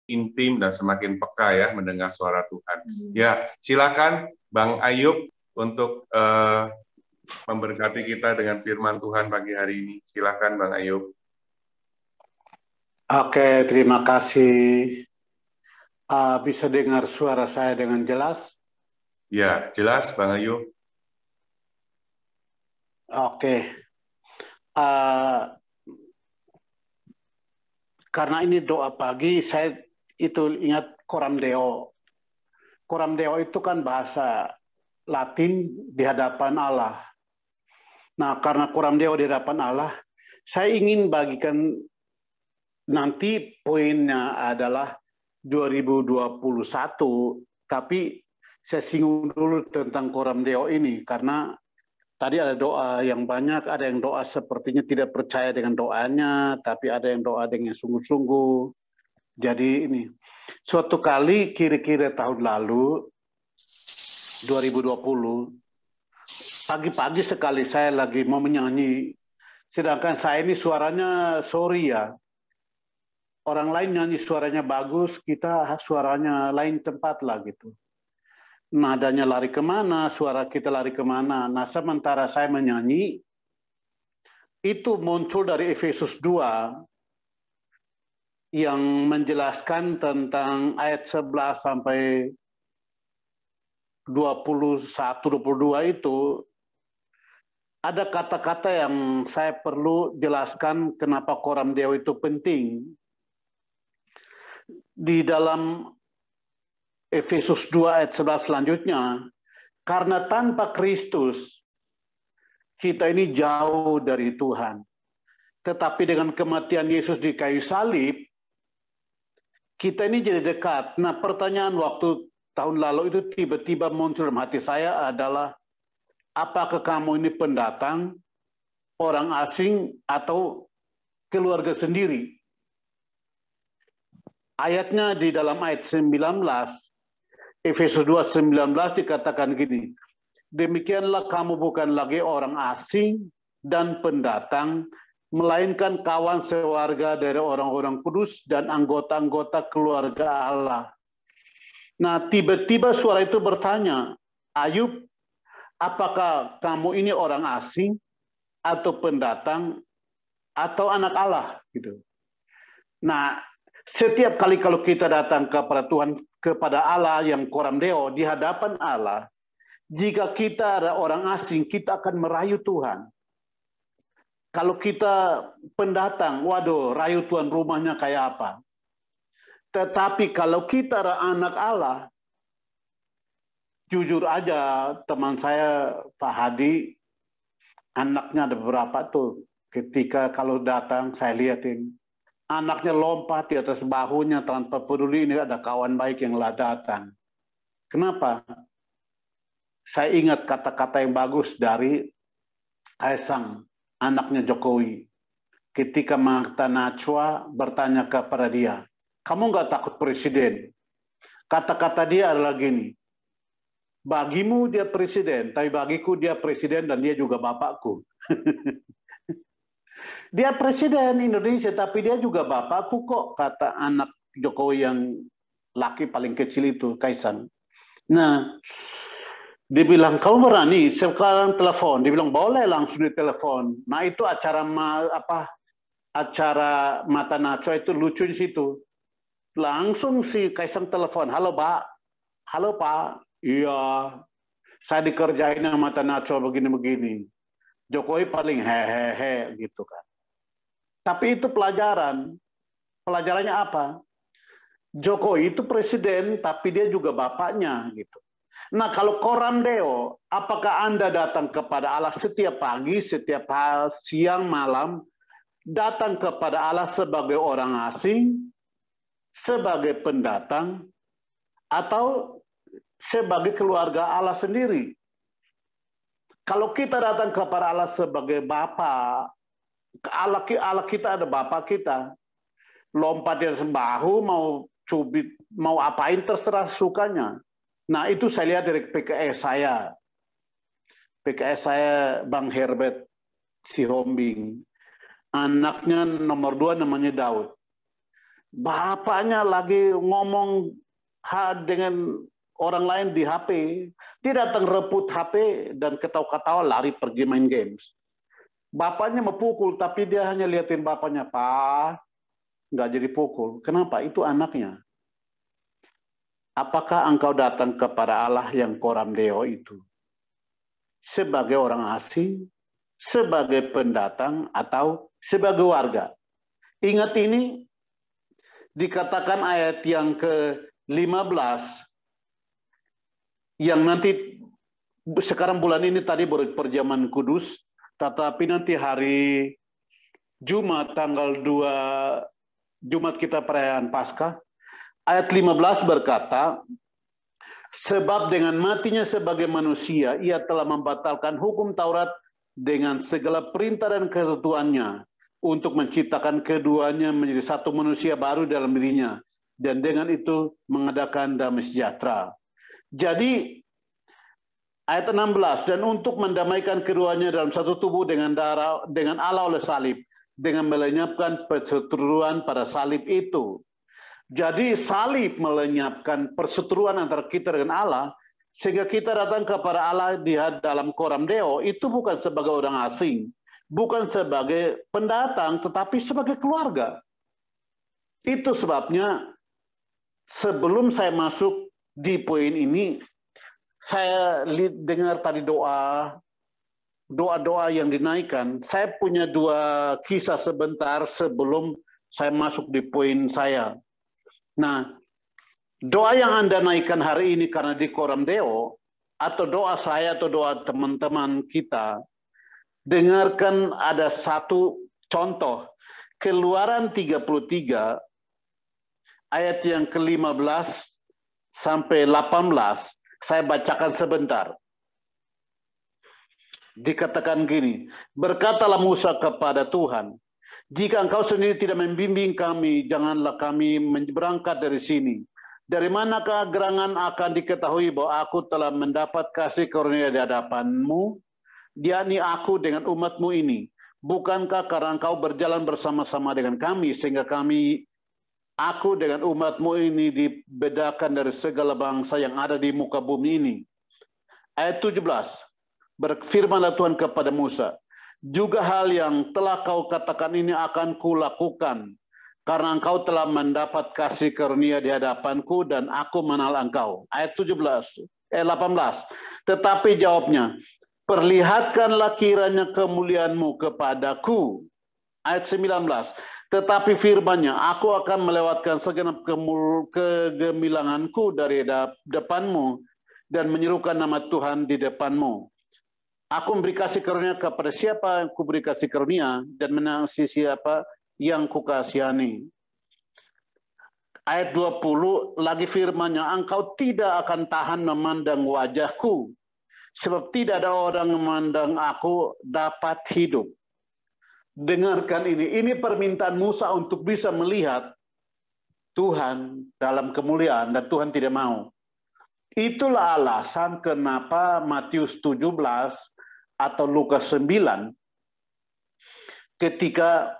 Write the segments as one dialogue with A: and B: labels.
A: intim dan semakin peka ya mendengar suara Tuhan. Ya, silakan Bang Ayub untuk memberkati kita dengan firman Tuhan pagi hari ini. Silakan Bang Ayub.
B: Oke, terima kasih. Bisa dengar suara saya dengan jelas?
A: Ya, jelas Bang Ayub.
B: Oke. Karena ini doa pagi, saya itu ingat Coram Deo. Coram Deo itu kan bahasa Latin di hadapan Allah. Nah, karena Coram Deo di hadapan Allah, saya ingin bagikan nanti poinnya adalah 2021, tapi saya singgung dulu tentang Coram Deo ini, karena tadi ada doa yang banyak, ada yang doa sepertinya tidak percaya dengan doanya, tapi ada yang doa dengan sungguh-sungguh. Jadi ini, suatu kali kira-kira tahun lalu, 2020, pagi-pagi sekali saya lagi mau menyanyi, sedangkan saya ini suaranya sorry ya, orang lain nyanyi suaranya bagus, kita suaranya lain tempat lah gitu. Nadanya lari kemana, suara kita lari kemana. Nah, sementara saya menyanyi, itu muncul dari Efesus 2 yang menjelaskan tentang ayat 11 sampai 21-22 itu. Ada kata-kata yang saya perlu jelaskan kenapa Coram Deo itu penting. Di dalam Efesus 2 ayat 11 selanjutnya, karena tanpa Kristus, kita ini jauh dari Tuhan. Tetapi dengan kematian Yesus di kayu salib, kita ini jadi dekat. Nah, pertanyaan waktu tahun lalu itu tiba-tiba muncul dalam hati saya adalah, apakah kamu ini pendatang, orang asing, atau keluarga sendiri? Ayatnya di dalam ayat 19, Efesus 2:19 dikatakan gini, demikianlah kamu bukan lagi orang asing dan pendatang, melainkan kawan sewarga dari orang-orang kudus dan anggota-anggota keluarga Allah. Nah, tiba-tiba suara itu bertanya, Ayub, apakah kamu ini orang asing atau pendatang atau anak Allah? Gitu. Nah, setiap kali kalau kita datang kepada Tuhan, kepada Allah yang Coram Deo, di hadapan Allah, jika kita ada orang asing, kita akan merayu Tuhan. Kalau kita pendatang, waduh, rayu Tuhan rumahnya kayak apa. Tetapi kalau kita ada anak Allah, jujur aja teman saya Pak Hadi, anaknya ada beberapa tuh, ketika kalau datang saya lihatin, anaknya lompat di atas bahunya tanpa peduli ini ada kawan baik yang lah datang. Kenapa? Saya ingat kata-kata yang bagus dari Kaisang, anaknya Jokowi. Ketika Mata Najwa bertanya kepada dia, kamu nggak takut presiden? Kata-kata dia adalah gini, bagimu dia presiden, tapi bagiku dia presiden dan dia juga bapakku. Dia presiden Indonesia, tapi dia juga bapakku kok, kata anak Jokowi yang laki paling kecil itu, Kaisang. Nah, dia bilang, kamu berani sekarang telepon? Dia bilang, boleh langsung ditelepon. Nah, itu acara acara Mata Najwa itu lucu di situ. Langsung si Kaisang telepon, halo Pak, halo Pak, iya, saya dikerjain sama Mata Najwa begini-begini. Jokowi paling hehehe gitu kan. Tapi itu pelajaran. Pelajarannya apa? Jokowi itu presiden, tapi dia juga bapaknya gitu. Nah, kalau Coram Deo, apakah Anda datang kepada Allah setiap pagi, setiap siang, malam, datang kepada Allah sebagai orang asing, sebagai pendatang, atau sebagai keluarga Allah sendiri? Kalau kita datang kepada Allah sebagai Bapa, Allah kita ada Bapa kita, lompat di atas bahu, mau cubit, mau apain terserah sukanya. Nah, itu saya lihat dari PKS saya. PKS saya Bang Herbert Sihombing. Anaknya nomor 2 namanya Daud. Bapaknya lagi ngomong dengan orang lain di HP. Dia datang rebut HP dan ketawa-ketawa lari pergi main games. Bapaknya mau pukul, tapi dia hanya liatin bapaknya. Pak, nggak jadi pukul. Kenapa? Itu anaknya. Apakah engkau datang kepada Allah yang koram deo itu sebagai orang asing, sebagai pendatang, atau sebagai warga? Ingat ini, dikatakan ayat yang ke-15, yang nanti sekarang bulan ini tadi perjamuan kudus, tetapi nanti hari Jumat tanggal 2, Jumat kita perayaan Paskah, ayat 15 berkata, sebab dengan matinya sebagai manusia, ia telah membatalkan hukum Taurat dengan segala perintah dan ketentuannya, untuk menciptakan keduanya menjadi satu manusia baru dalam dirinya, dan dengan itu mengadakan damai sejahtera. Jadi, ayat 16, dan untuk mendamaikan keduanya dalam satu tubuh dengan Allah oleh salib, dengan melenyapkan perseteruan pada salib itu. Jadi salib melenyapkan perseteruan antara kita dengan Allah, sehingga kita datang kepada Allah di dalam koram deo, itu bukan sebagai orang asing, bukan sebagai pendatang, tetapi sebagai keluarga. Itu sebabnya sebelum saya masuk di poin ini, saya dengar tadi doa-doa yang dinaikkan. Saya punya 2 kisah sebentar sebelum saya masuk di poin saya. Nah, doa yang Anda naikkan hari ini karena di koram deo, atau doa saya atau doa teman-teman kita, dengarkan ada satu contoh. Keluaran 33 ayat yang ke-15 sampai 18, saya bacakan sebentar. Dikatakan gini, berkatalah Musa kepada Tuhan, jika engkau sendiri tidak membimbing kami, janganlah kami berangkat dari sini. Dari manakah gerangan akan diketahui bahwa aku telah mendapat kasih karunia di hadapanmu, yakni aku dengan umatmu ini? Bukankah karena engkau berjalan bersama-sama dengan kami, sehingga aku dengan umatmu ini dibedakan dari segala bangsa yang ada di muka bumi ini? Ayat 17, berfirmanlah Tuhan kepada Musa, juga hal yang telah kau katakan ini akan kulakukan, karena engkau telah mendapat kasih karunia di hadapanku dan aku mengenal engkau. Ayat 18, tetapi jawabnya, perlihatkanlah kiranya kemuliaanmu kepadaku. Ayat 19, tetapi firman-Nya, aku akan melewatkan segenap kegemilanganku dari depanmu dan menyerukan nama Tuhan di depanmu. Aku memberi kasih karunia kepada siapa yang kuberi kasih karunia, dan menangisi siapa yang kukasihani. Ayat 20 lagi firman-Nya, engkau tidak akan tahan memandang wajahku, sebab tidak ada orang memandang aku dapat hidup. Dengarkan ini permintaan Musa untuk bisa melihat Tuhan dalam kemuliaan, dan Tuhan tidak mau. Itulah alasan kenapa Matius 17 atau Lukas 9, ketika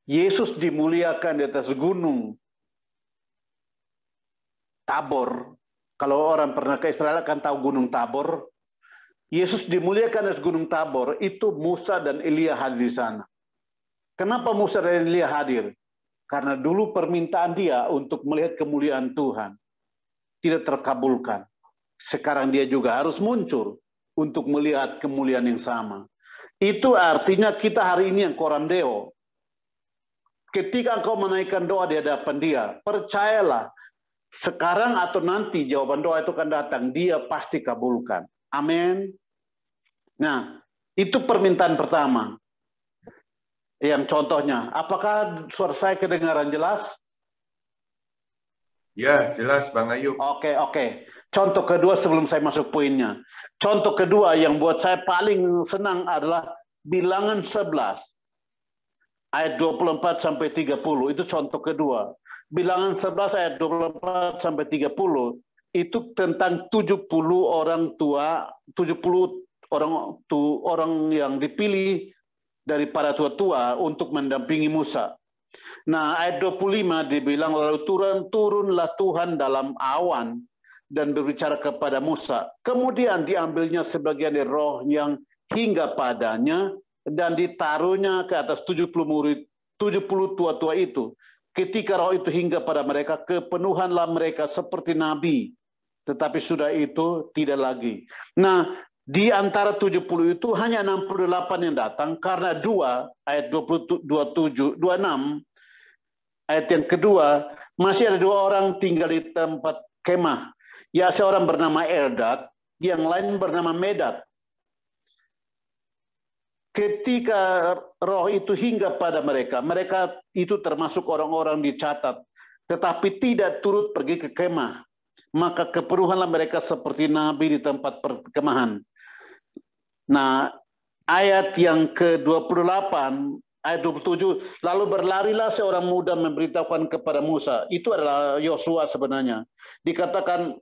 B: Yesus dimuliakan di atas gunung Tabor. Kalau orang pernah ke Israel akan tahu gunung Tabor. Yesus dimuliakan di atas gunung Tabor, itu Musa dan Elia hadir di sana. Kenapa Musa dan Elia hadir? Karena dulu permintaan dia untuk melihat kemuliaan Tuhan tidak terkabulkan. Sekarang dia juga harus muncul untuk melihat kemuliaan yang sama. Itu artinya kita hari ini yang koram deo. Ketika engkau menaikkan doa di hadapan dia, percayalah, sekarang atau nanti jawaban doa itu akan datang. Dia pasti kabulkan. Amin. Nah, itu permintaan pertama. Yang contohnya, apakah suara saya kedengaran jelas?
A: Ya, jelas Bang Ayub.
B: Oke. Contoh kedua sebelum saya masuk poinnya. Contoh kedua yang buat saya paling senang adalah Bilangan 11 ayat 24 sampai 30. Itu contoh kedua. Bilangan 11 ayat 24 sampai 30 itu tentang 70 orang tua, 70 orang yang dipilih dari para tua-tua untuk mendampingi Musa. Nah, ayat 25 dibilang, lalu turunlah Tuhan dalam awan dan berbicara kepada Musa. Kemudian diambilnya sebagian dari roh yang hingga padanya dan ditaruhnya ke atas 70 murid, 70 tua-tua itu. Ketika roh itu hingga pada mereka, kepenuhanlah mereka seperti nabi. Tetapi sudah itu tidak lagi. Nah, di antara 70 itu hanya 68 yang datang karena ayat 27, 26, ayat yang kedua, masih ada 2 orang tinggal di tempat kemah. Ya, seorang bernama Eldad, yang lain bernama Medad. Ketika roh itu hingga pada mereka, mereka itu termasuk orang-orang dicatat, tetapi tidak turut pergi ke kemah. Maka kepenuhanlah mereka seperti nabi di tempat perkemahan. Nah, ayat yang ke-28, ayat 27, lalu berlarilah seorang muda memberitahukan kepada Musa. Itu adalah Yosua sebenarnya. Dikatakan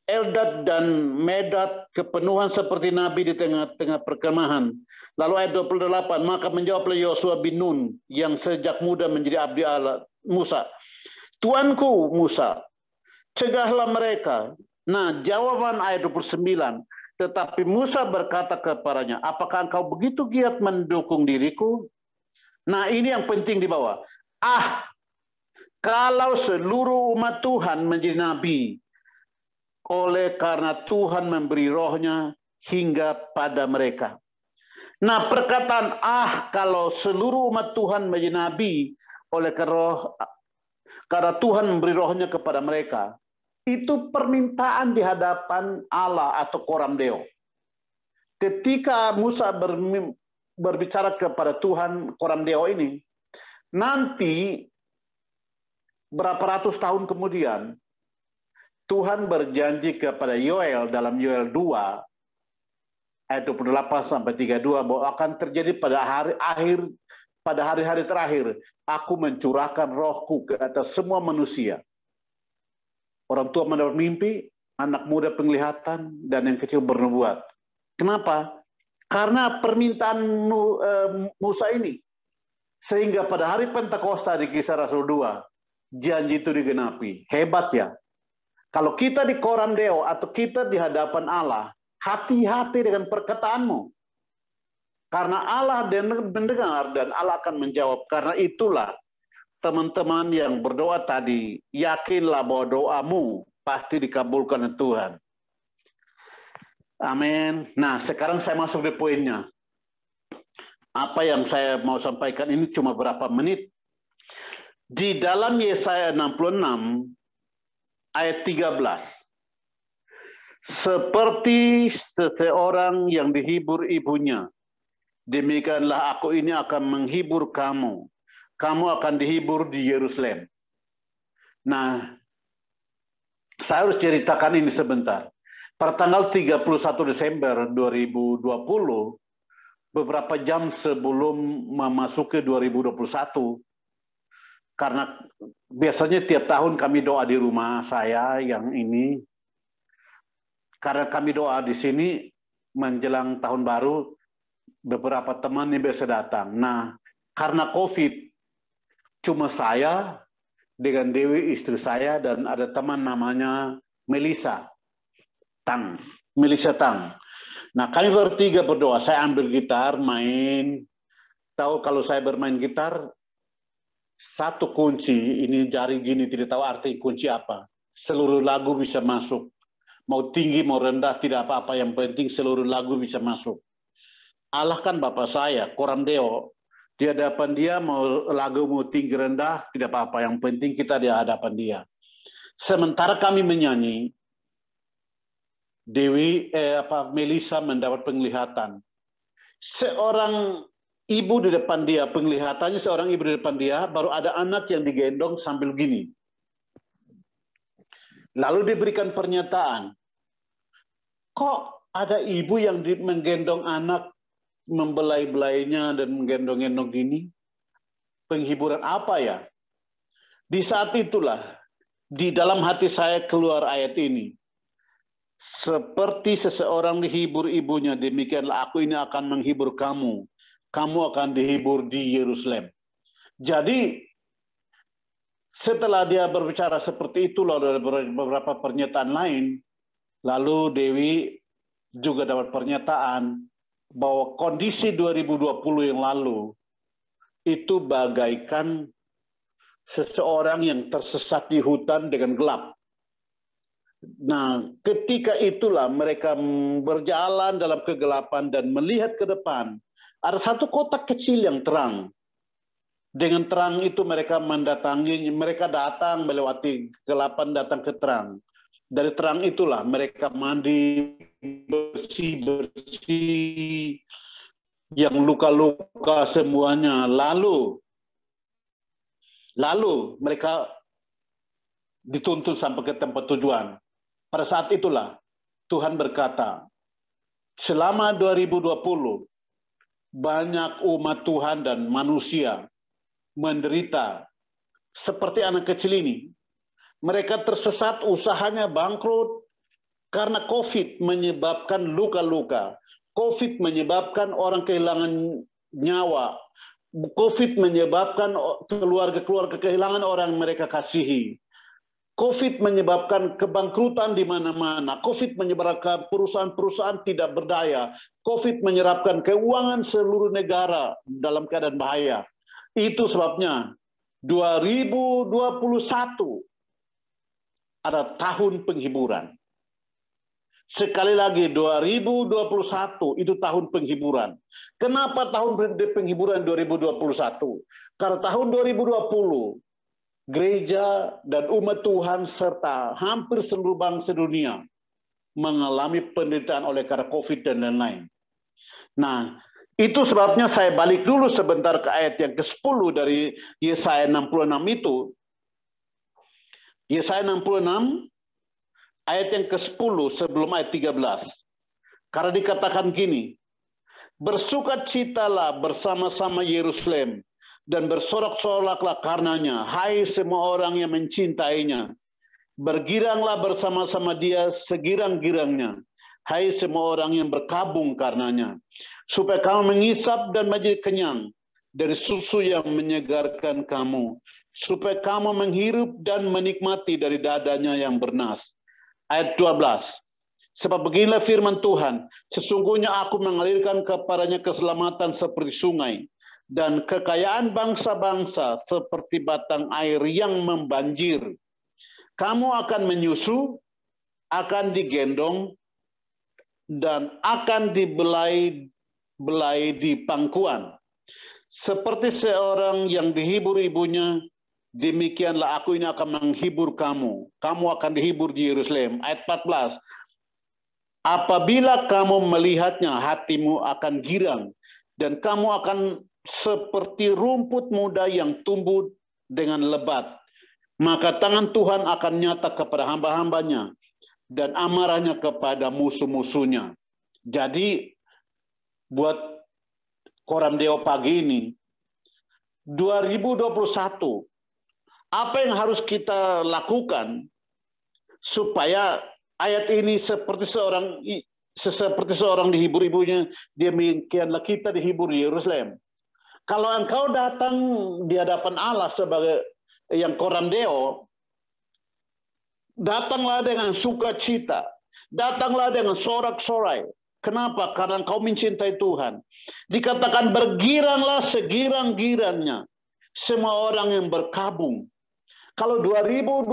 B: Eldad dan Medad kepenuhan seperti nabi di tengah-tengah perkemahan. Lalu ayat 28, maka menjawablah Yosua bin Nun yang sejak muda menjadi abdi Allah Musa. Tuanku Musa, cegahlah mereka. Nah, jawaban ayat 29, tetapi Musa berkata kepadanya, apakah engkau begitu giat mendukung diriku? Nah, ini yang penting di bawah. Kalau seluruh umat Tuhan menjadi nabi, oleh karena Tuhan memberi rohnya hingga pada mereka. Nah, perkataan kalau seluruh umat Tuhan menjadi nabi, oleh karena Tuhan memberi rohnya kepada mereka, itu permintaan di hadapan Allah atau Koram Deo. Ketika Musa berbicara kepada Tuhan Koram Deo ini, nanti berapa ratus tahun kemudian, Tuhan berjanji kepada Yoel dalam Yoel 2, ayat 28 sampai 32, bahwa akan terjadi pada hari-hari terakhir, aku mencurahkan rohku ke atas semua manusia. Orang tua mendapat mimpi, anak muda penglihatan, dan yang kecil bernubuat. Kenapa? Karena permintaan Musa ini. Sehingga pada hari Pentakosta di Kisah Rasul 2, janji itu digenapi. Hebat ya. Kalau kita di Koram Deo atau kita di hadapan Allah, hati-hati dengan perkataanmu. Karena Allah mendengar dan Allah akan menjawab. Karena itulah, teman-teman yang berdoa tadi, yakinlah bahwa doamu pasti dikabulkan oleh Tuhan. Amin. Nah, sekarang saya masuk di poinnya. Apa yang saya mau sampaikan ini cuma berapa menit. Di dalam Yesaya 66, ayat 13. Seperti seseorang yang dihibur ibunya, demikianlah aku ini akan menghibur kamu. Kamu akan dihibur di Yerusalem. Nah, saya harus ceritakan ini sebentar. Pada tanggal 31 Desember 2020, beberapa jam sebelum memasuki 2021, karena biasanya tiap tahun kami doa di rumah saya yang ini, karena kami doa di sini menjelang tahun baru, beberapa teman yang biasa datang. Nah, karena COVID, cuma saya dengan Dewi istri saya dan ada teman namanya Melisa Tang. Nah, kami bertiga berdoa. Saya ambil gitar, main. Tahu kalau saya bermain gitar, satu kunci, ini jari gini, tidak tahu arti kunci apa. Seluruh lagu bisa masuk. Mau tinggi, mau rendah, tidak apa-apa. Yang penting seluruh lagu bisa masuk. Allah kan Bapak saya, Koram Deo. Di hadapan dia, mau lagu mau tinggi rendah, tidak apa-apa. Yang penting kita di hadapan dia. Sementara kami menyanyi, Melisa mendapat penglihatan. Seorang ibu di depan dia, penglihatannya seorang ibu di depan dia, baru ada anak yang digendong sambil gini. Lalu diberikan pernyataan, kok ada ibu yang menggendong anak, membelai-belainya dan menggendong-gendong gini? Penghiburan apa ya? Di saat itulah, di dalam hati saya keluar ayat ini. Seperti seseorang dihibur ibunya, demikianlah aku ini akan menghibur kamu. Kamu akan dihibur di Yerusalem. Jadi Setelah dia berbicara seperti itu, lalu ada beberapa pernyataan lain, lalu Dewi juga dapat pernyataan bahwa kondisi 2020 yang lalu itu bagaikan seseorang yang tersesat di hutan dengan gelap. Nah, ketika itulah mereka berjalan dalam kegelapan dan melihat ke depan. Ada satu kotak kecil yang terang. Dengan terang itu mereka datang melewati kegelapan datang ke terang. Dari terang itulah mereka mandi bersih-bersih, yang luka-luka semuanya. Lalu mereka dituntun sampai ke tempat tujuan. Pada saat itulah Tuhan berkata, selama 2020 banyak umat Tuhan dan manusia menderita seperti anak kecil ini. Mereka tersesat, usahanya bangkrut karena COVID menyebabkan luka-luka. COVID menyebabkan orang kehilangan nyawa. COVID menyebabkan keluarga-keluarga kehilangan orang yang mereka kasihi. COVID menyebabkan kebangkrutan di mana-mana. COVID menyebabkan perusahaan-perusahaan tidak berdaya. COVID menyerapkan keuangan seluruh negara dalam keadaan bahaya. Itu sebabnya 2021 ada tahun penghiburan. Sekali lagi 2021 itu tahun penghiburan. Kenapa tahun penghiburan 2021? Karena tahun 2020 gereja dan umat Tuhan serta hampir seluruh bangsa dunia mengalami penderitaan oleh karena COVID dan lain-lain. Nah, itu sebabnya saya balik dulu sebentar ke ayat yang ke-10 dari Yesaya 66 itu. Yesaya 66 ayat yang ke-10 sebelum ayat 13. Karena dikatakan gini, bersukacitalah bersama-sama Yerusalem dan bersorak-soraklah karenanya, hai semua orang yang mencintainya. Bergiranglah bersama-sama dia segirang-girangnya, hai semua orang yang berkabung karenanya. Supaya kamu mengisap dan menjadi kenyang dari susu yang menyegarkan kamu. Supaya kamu menghirup dan menikmati dari dadanya yang bernas. Ayat 12. Sebab beginilah firman Tuhan, sesungguhnya aku mengalirkan kepadanya keselamatan seperti sungai, dan kekayaan bangsa-bangsa seperti batang air yang membanjir. Kamu akan menyusu, akan digendong, dan akan dibelai di pangkuan. Seperti seorang yang dihibur ibunya, demikianlah aku ini akan menghibur kamu. Kamu akan dihibur di Yerusalem. Ayat 14. Apabila kamu melihatnya, hatimu akan girang, dan kamu akan seperti rumput muda yang tumbuh dengan lebat. Maka tangan Tuhan akan nyata kepada hamba-hambanya, dan amarahnya kepada musuh-musuhnya. Jadi, buat Koram Deo pagi ini, 2021, apa yang harus kita lakukan supaya ayat ini seperti seorang dihibur ibunya, demikianlah kita dihibur di Yerusalem. Kalau engkau datang di hadapan Allah sebagai yang Koram Deo, datanglah dengan sukacita, datanglah dengan sorak-sorai. Kenapa? Karena engkau mencintai Tuhan. Dikatakan bergiranglah segirang-girangnya semua orang yang berkabung. Kalau 2020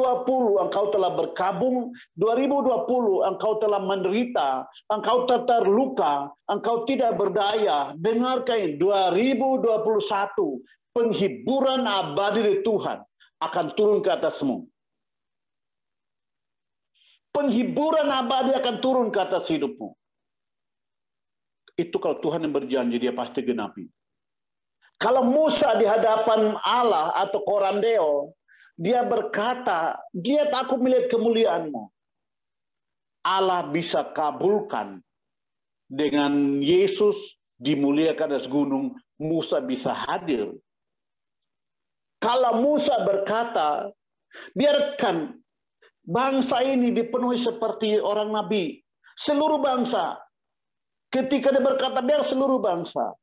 B: engkau telah berkabung, 2020 engkau telah menderita, engkau terluka, engkau tidak berdaya, dengarkan 2021 penghiburan abadi dari Tuhan akan turun ke atasmu. Penghiburan abadi akan turun ke atas hidupmu. Itu kalau Tuhan yang berjanji, dia pasti genapi. Kalau Musa di hadapan Allah atau Koram Deo, dia berkata, "Lihat aku melihat kemuliaanmu." Allah bisa kabulkan dengan Yesus dimuliakan atas gunung, Musa bisa hadir. Kalau Musa berkata, biarkan bangsa ini dipenuhi seperti orang nabi, seluruh bangsa. Ketika dia berkata, biar seluruh bangsa.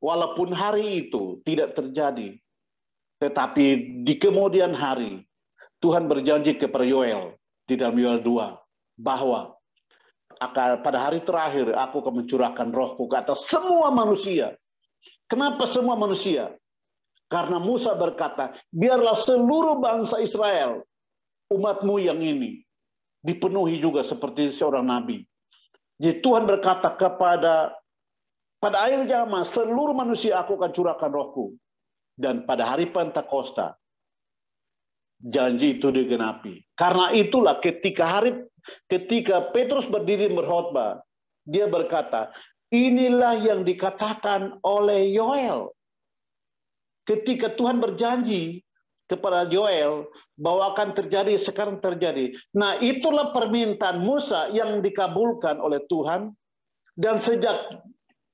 B: Walaupun hari itu tidak terjadi, Tetapi di kemudian hari, Tuhan berjanji kepada Yoel di dalam Yoel 2 bahwa pada hari terakhir aku akan mencurahkan rohku ke atas semua manusia. Kenapa semua manusia? Karena Musa berkata, biarlah seluruh bangsa Israel, umatmu yang ini, dipenuhi juga seperti seorang nabi. Jadi Tuhan berkata pada akhir zaman, seluruh manusia aku akan curahkan rohku. Dan pada hari Pentakosta, janji itu digenapi. Karena itulah ketika Petrus berdiri berkhotbah, dia berkata, inilah yang dikatakan oleh Yoel. Ketika Tuhan berjanji kepada Yoel bahwa akan terjadi, sekarang terjadi. Nah, itulah permintaan Musa yang dikabulkan oleh Tuhan. Dan sejak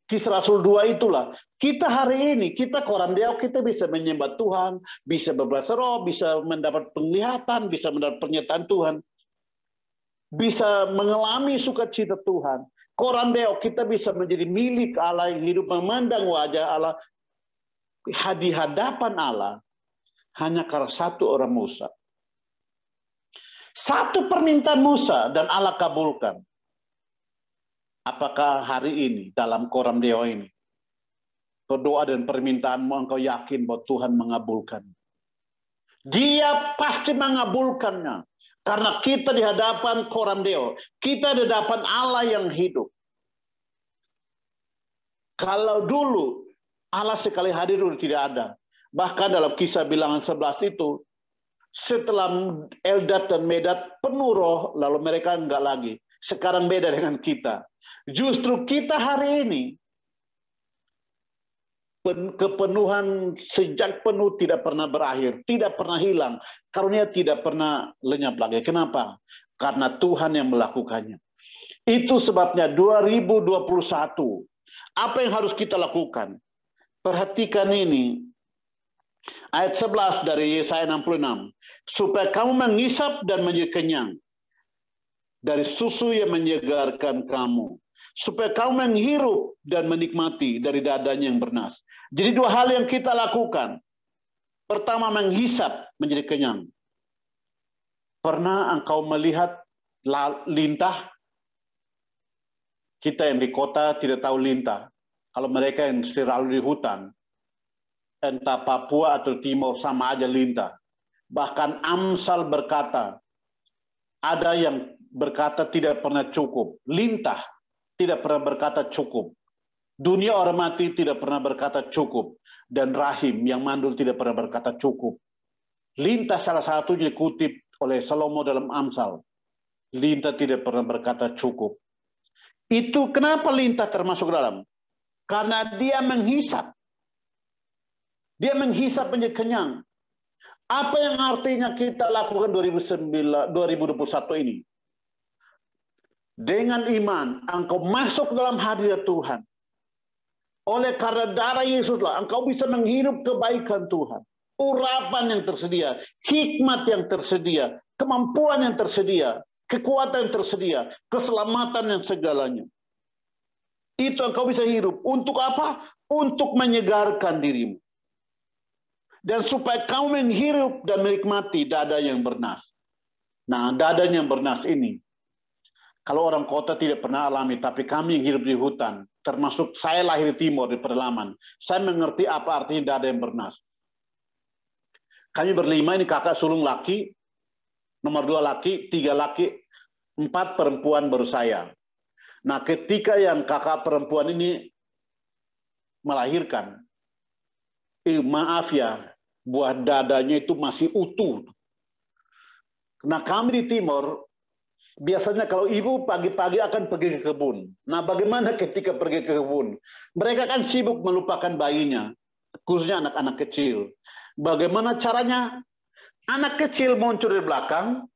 B: Kisah Rasul 2 itulah, kita hari ini, kita koram Deo, kita bisa menyembah Tuhan, bisa berbahasa roh, bisa mendapat penglihatan, bisa mendapat pernyataan Tuhan, bisa mengalami sukacita Tuhan. Koram Deo, kita bisa menjadi milik Allah yang hidup, memandang wajah Allah, di hadapan Allah, hanya karena satu orang Musa. Satu permintaan Musa dan Allah kabulkan. Apakah hari ini dalam koram Deo ini, berdoa dan permintaanmu engkau yakin bahwa Tuhan mengabulkan? Dia pasti mengabulkannya. Karena kita di hadapan koram Deo, kita di hadapan Allah yang hidup. Kalau dulu Allah sekali hadir dulu tidak ada. Bahkan dalam Kisah Bilangan 11 itu, setelah Eldad dan Medad penuh roh, lalu mereka enggak lagi. Sekarang beda dengan kita. Justru kita hari ini, kepenuhan sejak penuh tidak pernah berakhir, tidak pernah hilang, karunia tidak pernah lenyap lagi. Kenapa? Karena Tuhan yang melakukannya. Itu sebabnya 2021, apa yang harus kita lakukan? Perhatikan ini, ayat 11 dari Yesaya 66. Supaya kamu mengisap dan menjadi kenyang dari susu yang menyegarkan kamu. Supaya kamu menghirup dan menikmati dari dadanya yang bernas. Jadi dua hal yang kita lakukan. Pertama, menghisap menjadi kenyang. Pernah engkau melihat lintah? Kita yang di kota tidak tahu lintah. Kalau mereka yang selalu di hutan, entah Papua atau Timur, sama aja lintah. Bahkan Amsal berkata, ada yang berkata tidak pernah cukup. Lintah tidak pernah berkata cukup. Dunia orang mati tidak pernah berkata cukup. Dan rahim yang mandul tidak pernah berkata cukup. Lintah salah satu dikutip oleh Salomo dalam Amsal. Lintah tidak pernah berkata cukup. Itu kenapa lintah termasuk dalam? Karena dia menghisap. Dia menghisap menjadi kenyang. Apa yang artinya kita lakukan 2021 ini? Dengan iman, engkau masuk dalam hadirat Tuhan. Oleh karena darah Yesuslah, engkau bisa menghirup kebaikan Tuhan. Urapan yang tersedia, hikmat yang tersedia, kemampuan yang tersedia, kekuatan yang tersedia, keselamatan yang segalanya. Itu engkau bisa hirup. Untuk apa? Untuk menyegarkan dirimu. Dan supaya kamu menghirup dan menikmati dada yang bernas. Nah, dada yang bernas ini, kalau orang kota tidak pernah alami, tapi kami yang hidup di hutan, termasuk saya lahir di timur, di pedalaman, saya mengerti apa artinya dada yang bernas. Kami berlima, ini kakak sulung laki, nomor 2 laki, 3 laki, 4 perempuan baru saya. Nah, ketika yang kakak perempuan ini melahirkan, maaf ya, buah dadanya itu masih utuh. Nah, kami di timur, biasanya kalau ibu pagi-pagi akan pergi ke kebun. Nah, bagaimana ketika pergi ke kebun? Mereka kan sibuk melupakan bayinya, khususnya anak-anak kecil. Bagaimana caranya? Anak kecil muncul di belakang,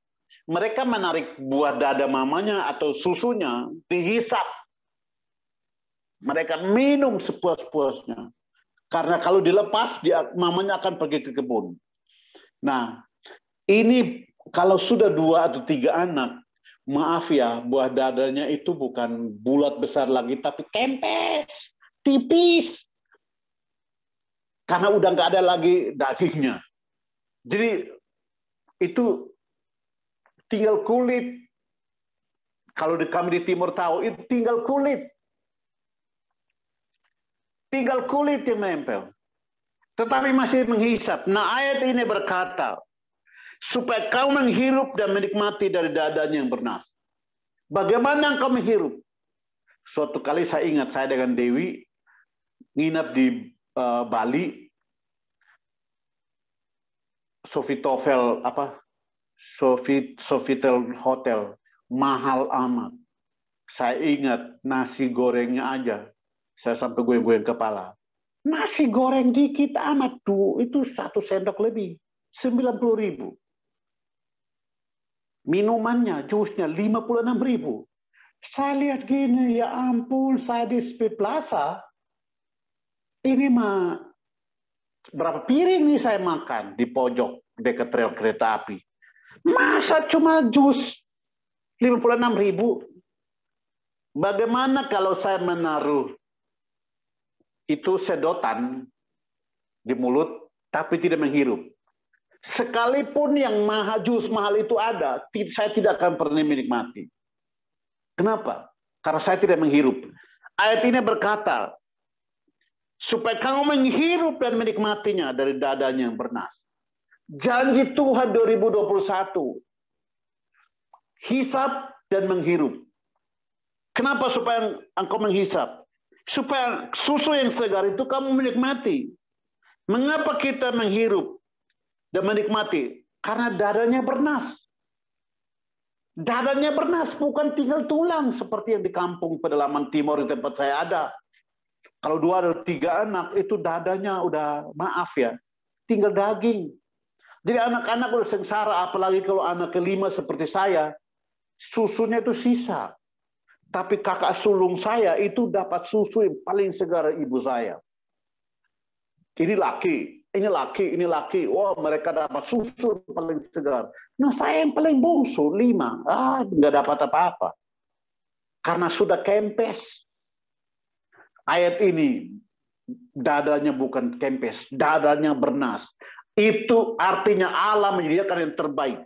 B: mereka menarik buah dada mamanya atau susunya, dihisap. Mereka minum sepuas-puasnya. Karena kalau dilepas, mamanya akan pergi ke kebun. Nah, ini kalau sudah 2 atau 3 anak, maaf ya, buah dadanya itu bukan bulat besar lagi, tapi kempes, tipis. Karena udah nggak ada lagi dagingnya. Jadi itu tinggal kulit. Kalau kami di Timur tahu, itu tinggal kulit. Tinggal kulit yang menempel. Tetapi masih menghisap. Nah, ayat ini berkata, supaya kau menghirup dan menikmati dari dadanya yang bernas. Bagaimana engkau menghirup? Suatu kali saya ingat, saya dengan Dewi nginap di Bali, Sofitel Hotel, mahal amat. Saya ingat nasi gorengnya aja, saya sampai goyang-goyang kepala. Nasi goreng dikit amat tuh, itu 1 sendok lebih, 90.000. Minumannya, jusnya 56.000. Saya lihat gini, ya ampun, saya di Speed Plaza, ini mah berapa piring nih saya makan di pojok dekat rel kereta api. Masa cuma jus 56.000? Bagaimana kalau saya menaruh itu sedotan di mulut, tapi tidak menghirup? Sekalipun yang jus mahal itu ada, saya tidak akan pernah menikmati. Kenapa? Karena saya tidak menghirup. Ayat ini berkata, supaya kamu menghirup dan menikmatinya dari dadanya yang bernas. Janji Tuhan 2021. Hisap dan menghirup. Kenapa supaya engkau menghisap? Supaya susu yang segar itu kamu menikmati. Mengapa kita menghirup dan menikmati? Karena dadanya bernas. Dadanya bernas, bukan tinggal tulang seperti yang di kampung pedalaman timur di tempat saya ada. Kalau 2 atau 3 anak, itu dadanya udah, maaf ya, tinggal daging. Jadi anak-anak udah sengsara, apalagi kalau anak kelima seperti saya, susunya itu sisa. Tapi kakak sulung saya itu dapat susu yang paling segar ibu saya. Ini laki, ini laki, ini laki. Wah, mereka dapat susu yang paling segar. Nah, saya yang paling bungsu, 5. Nggak dapat apa-apa. Karena sudah kempes. Ayat ini, dadanya bukan kempes, dadanya bernas. Itu artinya Allah menyediakan yang terbaik.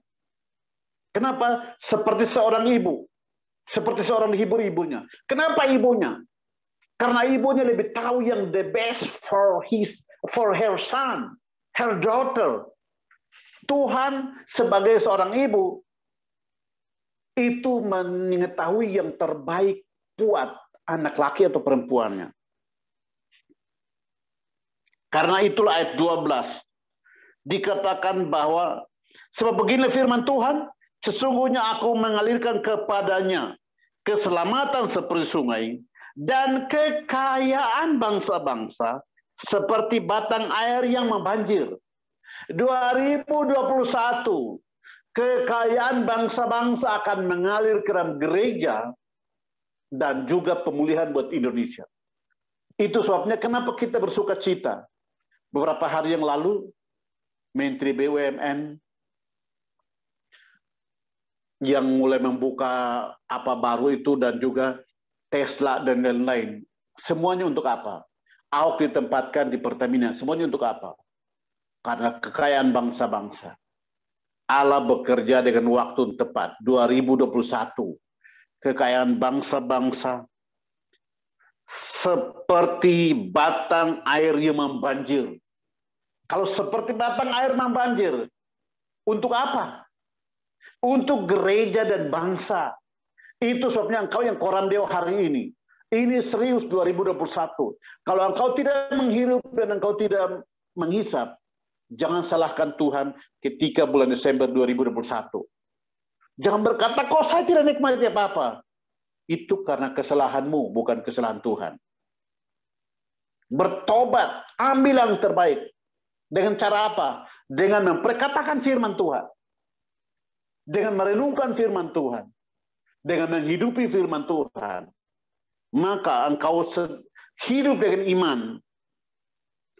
B: Kenapa? Seperti seorang ibu. Seperti seorang hibur ibunya. Kenapa ibunya? Karena ibunya lebih tahu yang the best for her son, her daughter. Tuhan sebagai seorang ibu itu mengetahui yang terbaik buat anak laki atau perempuannya. Karena itulah ayat 12 dikatakan bahwa sebab begini firman Tuhan, sesungguhnya aku mengalirkan kepadanya keselamatan seperti sungai dan kekayaan bangsa-bangsa seperti batang air yang membanjir. 2021, kekayaan bangsa-bangsa akan mengalir ke dalam gereja dan juga pemulihan buat Indonesia. Itu sebabnya kenapa kita bersuka cita. Beberapa hari yang lalu, Menteri BUMN yang mulai membuka apa baru itu dan juga Tesla dan lain-lain. Semuanya untuk apa? Ahok ditempatkan di Pertamina. Semuanya untuk apa? Karena kekayaan bangsa-bangsa. Allah bekerja dengan waktu tepat. 2021. Kekayaan bangsa-bangsa seperti batang air yang membanjir. Kalau seperti batang air membanjir, untuk apa? Untuk gereja dan bangsa. Itu sebabnya engkau yang koram Deo hari ini. Ini serius 2021. Kalau engkau tidak menghirup dan engkau tidak menghisap, jangan salahkan Tuhan ketika bulan Desember 2021. Jangan berkata, kok saya tidak nikmati apa-apa. Itu karena kesalahanmu, bukan kesalahan Tuhan. Bertobat, ambil yang terbaik. Dengan cara apa? Dengan memperkatakan firman Tuhan. Dengan merenungkan firman Tuhan. Dengan menghidupi firman Tuhan. Maka engkau hidup dengan iman.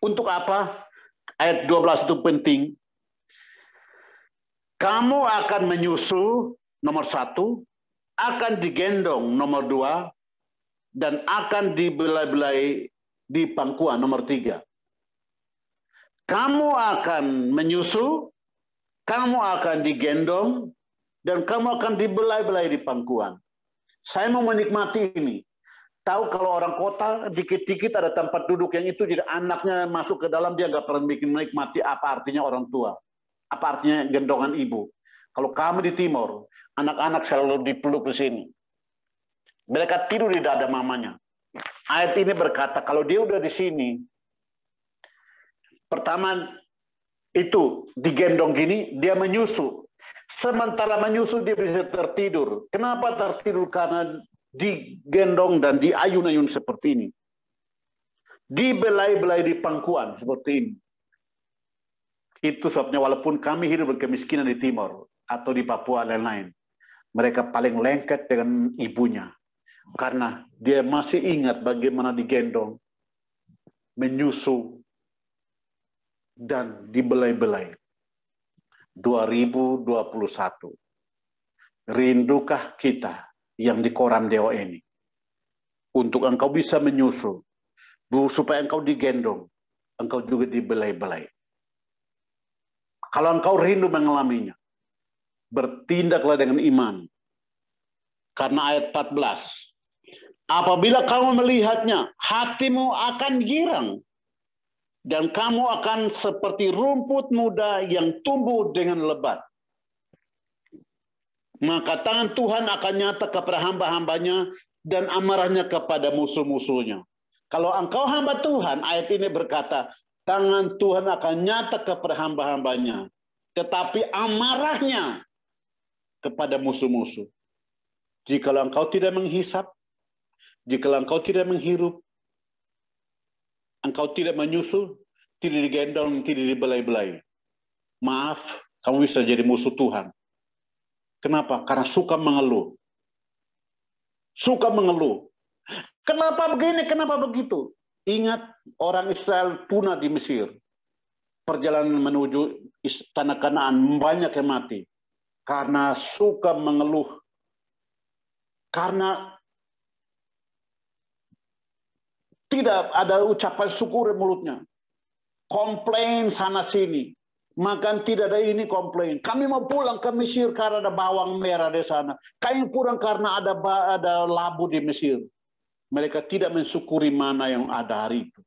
B: Untuk apa? Ayat 12 itu penting. Kamu akan menyusu, nomor 1. Akan digendong, nomor 2. Dan akan dibelai-belai di pangkuan, nomor 3. Kamu akan menyusu, kamu akan digendong, dan kamu akan dibelai-belai di pangkuan. Saya mau menikmati ini. Tahu kalau orang kota, dikit-dikit ada tempat duduk yang itu, jadi anaknya masuk ke dalam, dia nggak pernah bikin menikmati apa artinya orang tua. Apa artinya gendongan ibu. Kalau kami di Timur, anak-anak selalu dipeluk di sini. Mereka tidur di dada mamanya. Ayat ini berkata, kalau dia udah di sini, pertama itu digendong gini, dia menyusu. Sementara menyusu dia bisa tertidur. Kenapa tertidur? Karena digendong dan diayun-ayun seperti ini. Dibelai-belai di pangkuan seperti ini. Itu sebabnya walaupun kami hidup berkemiskinan di Timur atau di Papua dan lain-lain, mereka paling lengket dengan ibunya. Karena dia masih ingat bagaimana digendong, menyusu, dan dibelai-belai. 2021. Rindukah kita yang di Koram Deo ini? Untuk engkau bisa menyusu, supaya engkau digendong, engkau juga dibelai-belai. Kalau engkau rindu mengalaminya, bertindaklah dengan iman. Karena ayat 14, apabila kamu melihatnya, hatimu akan girang, dan kamu akan seperti rumput muda yang tumbuh dengan lebat. Maka tangan Tuhan akan nyata kepada hamba-hambanya, dan amarahnya kepada musuh-musuhnya. Kalau engkau hamba Tuhan, ayat ini berkata, tangan Tuhan akan nyata kepada hamba-hambanya, tetapi amarahnya kepada musuh-musuh. Jikalau engkau tidak menghisap, jikalau engkau tidak menghirup, engkau tidak menyusul, tidak digendong, tidak dibelai-belai, maaf, kamu bisa jadi musuh Tuhan. Kenapa? Karena suka mengeluh. Suka mengeluh. Kenapa begini, kenapa begitu? Ingat orang Israel punah di Mesir. Perjalanan menuju tanah Kanaan banyak yang mati. Karena suka mengeluh. Karena tidak ada ucapan syukur di mulutnya. Komplain sana sini. Makan tidak ada ini komplain. Kami mau pulang ke Mesir karena ada bawang merah di sana. Kami pulang karena ada labu di Mesir. Mereka tidak mensyukuri mana yang ada hari itu.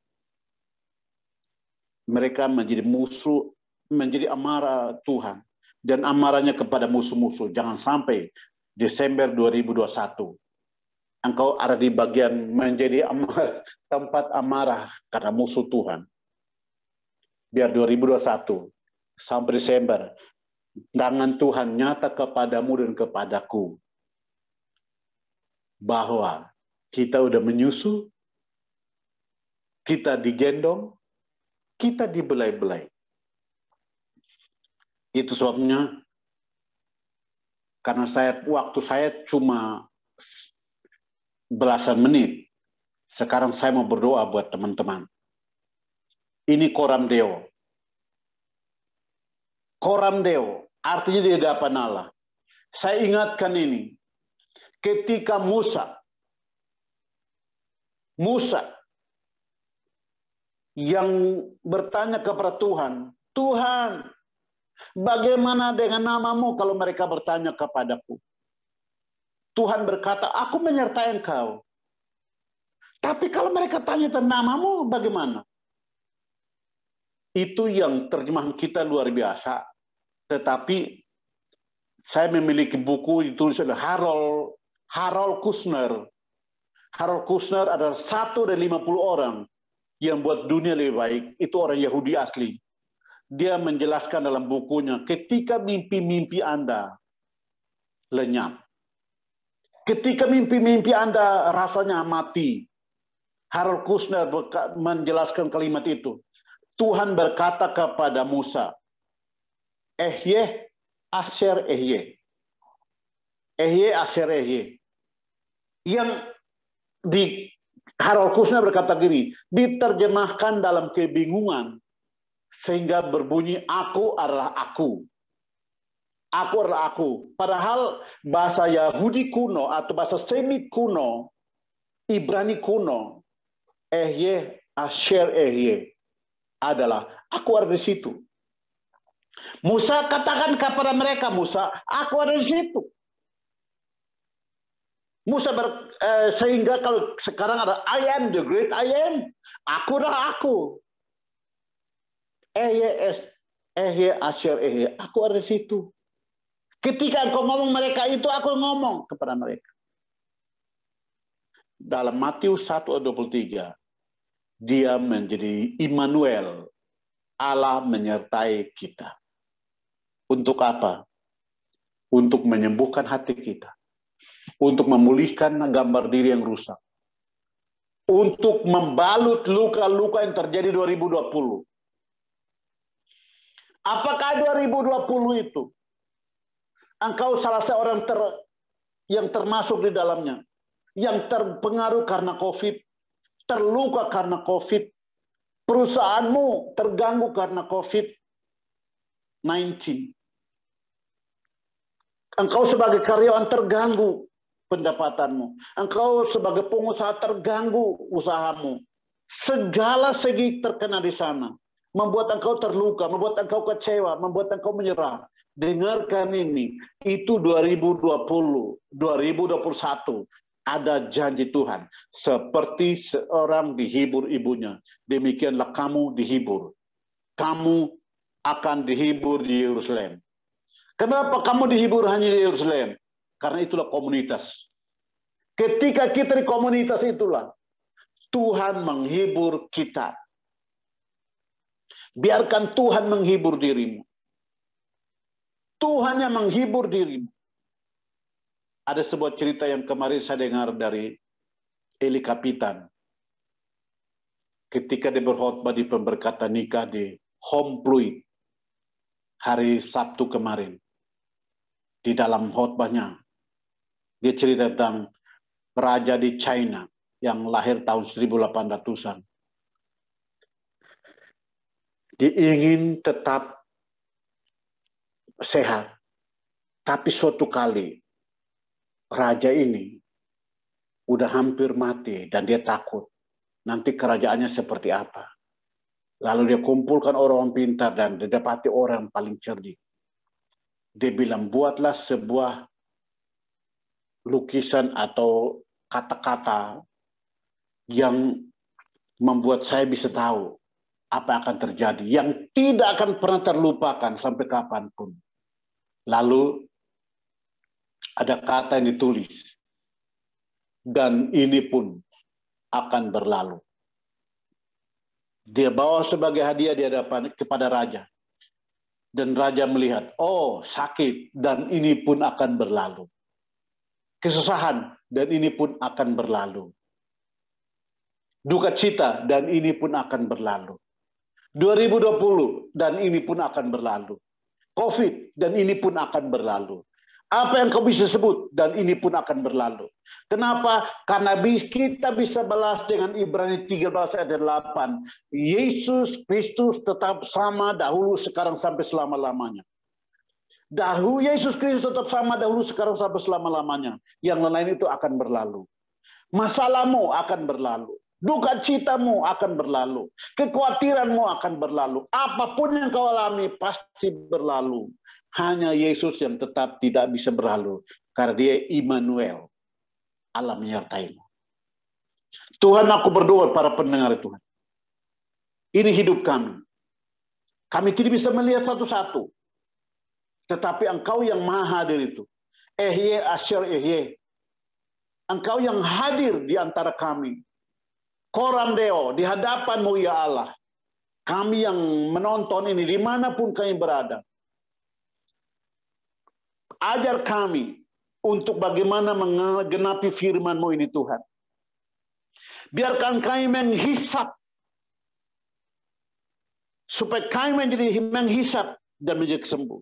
B: Mereka menjadi musuh, menjadi amarah Tuhan. Dan amarahnya kepada musuh-musuh. Jangan sampai Desember 2021. Engkau ada di bagian menjadi tempat amarah karena musuh Tuhan. Biar 2021 sampai Desember, tangan Tuhan nyata kepadamu dan kepadaku. Bahwa kita udah menyusu, kita digendong, kita dibelai-belai. Itu sebabnya, karena waktu saya cuma belasan menit, sekarang saya mau berdoa buat teman-teman. Ini Koram Deo. Koram Deo, artinya di hadapan Allah. Saya ingatkan ini, ketika Musa yang bertanya kepada Tuhan, Tuhan, bagaimana dengan namamu kalau mereka bertanya kepadaku? Tuhan berkata, aku menyertai engkau. Tapi kalau mereka tanya tentang namamu, bagaimana? Itu yang terjemahan kita luar biasa. Tetapi saya memiliki buku ditulis oleh Harold Kushner. Harold Kushner adalah 1 dari 50 orang yang buat dunia lebih baik. Itu orang Yahudi asli. Dia menjelaskan dalam bukunya, ketika mimpi-mimpi Anda lenyap, ketika mimpi-mimpi Anda rasanya mati, Harold Kushner menjelaskan kalimat itu. Tuhan berkata kepada Musa, Ehye, Asher Ehye. Ehye, Asher Ehye. Yang di Harold Kushner berkata gini, diterjemahkan dalam kebingungan, sehingga berbunyi, aku adalah aku. Aku adalah aku. Padahal bahasa Yahudi kuno atau bahasa Semit kuno, Ibrani kuno, Ehye, Asher Ehye, adalah Aku ada di situ. Musa katakan kepada mereka, Musa, aku ada di situ. Musa sehingga kalau sekarang ada I am the great I am. Aku adalah aku. Aku ada di situ. Ketika engkau ngomong mereka itu, aku ngomong kepada mereka. Dalam Matius 1:23, dia menjadi Immanuel, Allah menyertai kita. Untuk apa? Untuk menyembuhkan hati kita. Untuk memulihkan gambar diri yang rusak. Untuk membalut luka-luka yang terjadi 2020. Apakah 2020 itu engkau salah seorang yang termasuk di dalamnya, yang terpengaruh karena COVID, terluka karena COVID, perusahaanmu terganggu karena COVID-19. Engkau sebagai karyawan terganggu pendapatanmu. Engkau sebagai pengusaha terganggu usahamu. Segala segi terkena di sana. Membuat engkau terluka, membuat engkau kecewa, membuat engkau menyerah. Dengarkan ini, itu 2020, 2021. Ada janji Tuhan. Seperti seorang dihibur ibunya, demikianlah kamu dihibur. Kamu akan dihibur di Yerusalem. Kenapa kamu dihibur hanya di Yerusalem? Karena itulah komunitas. Ketika kita di komunitas itulah, Tuhan menghibur kita. Biarkan Tuhan menghibur dirimu. Tuhan yang menghibur dirimu. Ada sebuah cerita yang kemarin saya dengar dari Eli Kapitan. Ketika dia berkhotbah di pemberkatan nikah di Home Pluit hari Sabtu kemarin. Di dalam khotbahnya, dia cerita tentang raja di China yang lahir tahun 1800-an. Dia ingin tetap sehat. Tapi suatu kali raja ini udah hampir mati dan dia takut nanti kerajaannya seperti apa. Lalu dia kumpulkan orang pintar dan didapati orang paling cerdik. Dia bilang, buatlah sebuah lukisan atau kata-kata yang membuat saya bisa tahu apa yang akan terjadi, yang tidak akan pernah terlupakan sampai kapanpun. Lalu ada kata yang ditulis, dan ini pun akan berlalu. Dia bawa sebagai hadiah di hadapan kepada raja. Dan raja melihat, oh sakit, dan ini pun akan berlalu. Kesusahan, dan ini pun akan berlalu. Duka cita, dan ini pun akan berlalu. 2020, dan ini pun akan berlalu. COVID, dan ini pun akan berlalu. Apa yang kau bisa sebut, dan ini pun akan berlalu. Kenapa? Karena kita bisa balas dengan Ibrani 13 ayat 8. Yesus Kristus tetap sama dahulu, sekarang, sampai selama-lamanya. Dahulu Yesus Kristus tetap sama dahulu, sekarang, sampai selama-lamanya. Yang lain itu akan berlalu. Masalahmu akan berlalu. Duka citamu akan berlalu. Kekhawatiranmu akan berlalu. Apapun yang kau alami pasti berlalu. Hanya Yesus yang tetap tidak bisa berlalu. Karena dia Immanuel. Allah menyertaimu. Tuhan, aku berdoa para pendengar Tuhan. Ini hidup kami. Kami tidak bisa melihat satu-satu. Tetapi Engkau yang maha hadir itu. Ehye asyar ehye. Engkau yang hadir di antara kami. Koram Deo, di hadapan-Mu ya Allah. Kami yang menonton ini, dimanapun kami berada. Ajar kami untuk bagaimana menggenapi firman-Mu ini Tuhan. Biarkan kami menghisap. Supaya kami menjadi menghisap dan menjadi sembuh.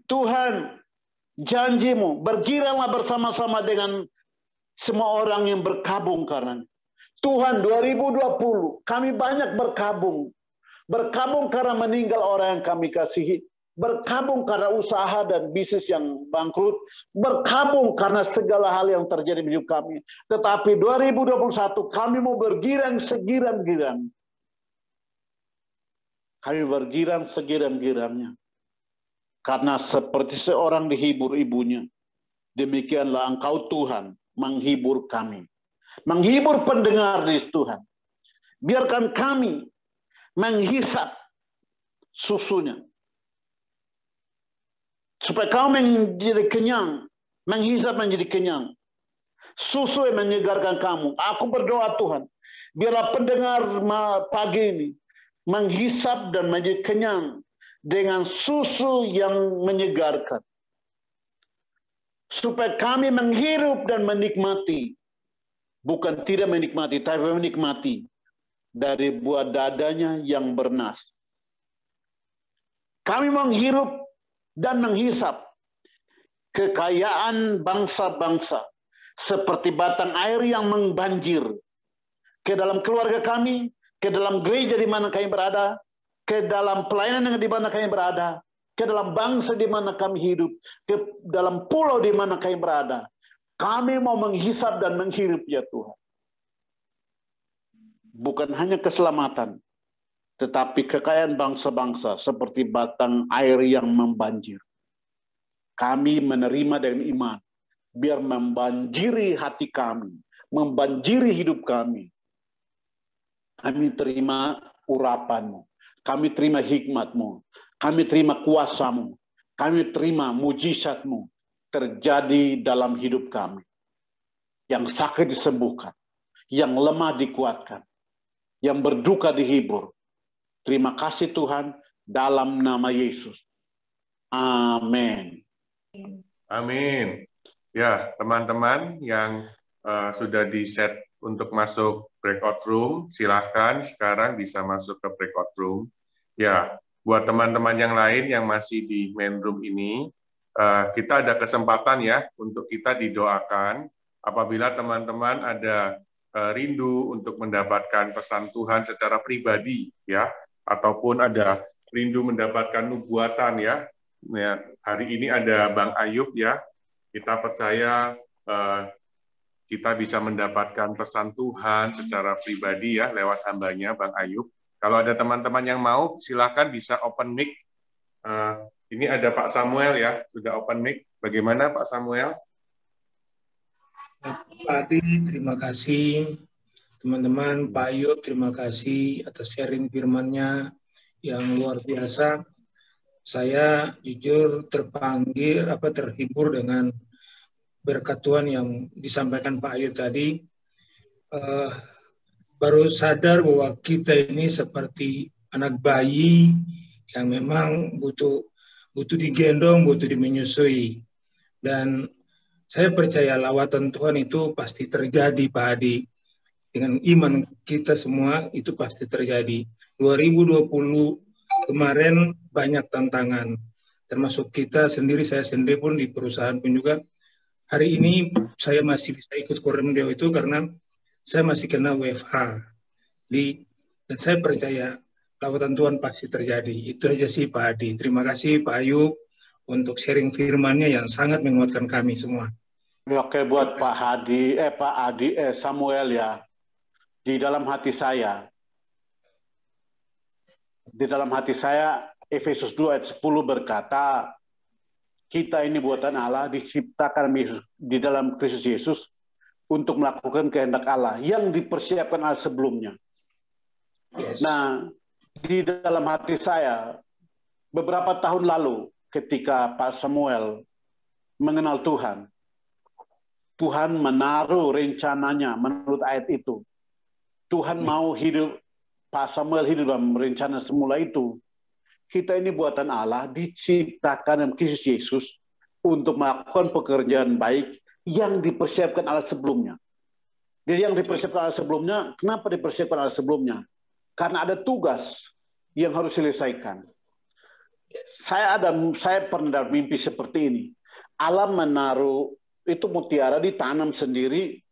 B: Tuhan, janji-Mu, bergiranglah bersama-sama dengan semua orang yang berkabung karena Tuhan, 2020 kami banyak berkabung. Berkabung karena meninggal orang yang kami kasihi. Berkabung karena usaha dan bisnis yang bangkrut. Berkabung karena segala hal yang terjadi di hidup kami. Tetapi 2021 kami mau bergirang segirang-girang. kami bergirang segirang-girangnya. Karena seperti seorang dihibur ibunya, demikianlah Engkau Tuhan menghibur kami. Menghibur pendengar di Tuhan. Biarkan kami menghisap susunya. Supaya kau menjadi kenyang. Menghisap menjadi kenyang. Susu yang menyegarkan kamu. Aku berdoa Tuhan. Biarlah pendengar pagi ini menghisap dan menjadi kenyang dengan susu yang menyegarkan. Supaya kami menghirup dan menikmati. Bukan tidak menikmati, tapi menikmati dari buah dadanya yang bernas. Kami menghirup dan menghisap kekayaan bangsa-bangsa seperti batang air yang membanjir ke dalam keluarga kami, ke dalam gereja di mana kami berada, ke dalam pelayanan yang di mana kami berada, ke dalam bangsa di mana kami hidup, ke dalam pulau di mana kami berada. Kami mau menghisap dan menghirup ya Tuhan. Bukan hanya keselamatan, tetapi kekayaan bangsa-bangsa seperti batang air yang membanjir. Kami menerima dengan iman, biar membanjiri hati kami, membanjiri hidup kami. Kami terima urapan-Mu, kami terima hikmat-Mu, kami terima kuasa-Mu, kami terima mujizat-Mu terjadi dalam hidup kami. Yang sakit disembuhkan, yang lemah dikuatkan, yang berduka dihibur. Terima kasih Tuhan, dalam nama Yesus. Amin.
A: Amin. Ya, teman-teman yang sudah di-set untuk masuk breakout room, silahkan sekarang bisa masuk ke breakout room. Ya, buat teman-teman yang lain yang masih di main room ini, kita ada kesempatan ya untuk kita didoakan apabila teman-teman ada rindu untuk mendapatkan pesan Tuhan secara pribadi ya, ataupun ada rindu mendapatkan nubuatan ya. Ya, hari ini ada Bang Ayub ya. Kita percaya kita bisa mendapatkan pesan Tuhan secara pribadi ya lewat hambanya Bang Ayub. Kalau ada teman-teman yang mau, silakan bisa open mic. Ini ada Pak Samuel ya, sudah open mic. Bagaimana Pak Samuel?
C: Pak Adi, terima kasih. Teman-teman, Pak Ayub, terima kasih atas sharing firman-Nya yang luar biasa. Saya jujur terhibur dengan berkat Tuhan yang disampaikan Pak Ayub tadi. Baru sadar bahwa kita ini seperti anak bayi yang memang butuh digendong, butuh dimenyusui. Dan saya percaya lawatan Tuhan itu pasti terjadi, Pak Adi. Dengan iman kita semua itu pasti terjadi. 2020 kemarin banyak tantangan, termasuk kita sendiri, saya sendiri pun di perusahaan pun juga. Hari ini saya masih bisa ikut Koremdeo itu karena saya masih kena WFH. Dan saya percaya lawatan Tuhan pasti terjadi. Itu aja sih Pak Adi. Terima kasih Pak Ayub untuk sharing firman-Nya yang sangat menguatkan kami semua.
B: Oke, buat Pak Adi, Samuel ya. Di dalam hati saya, Efesus 2 ayat 10 berkata, kita ini buatan Allah, diciptakan di dalam Kristus Yesus untuk melakukan kehendak Allah yang dipersiapkan Allah sebelumnya. Yes. Nah, di dalam hati saya, beberapa tahun lalu ketika Pak Samuel mengenal Tuhan, Tuhan menaruh rencananya menurut ayat itu. Tuhan mau hidup, Pak Samuel hidup dalam rencana semula itu. Kita ini buatan Allah, diciptakan dalam Kristus Yesus untuk melakukan pekerjaan baik yang dipersiapkan Allah sebelumnya. Jadi yang dipersiapkan Allah sebelumnya, kenapa dipersiapkan Allah sebelumnya? Karena ada tugas yang harus diselesaikan. Saya pernah dalam mimpi seperti ini. Allah menaruh itu mutiara ditanam sendiri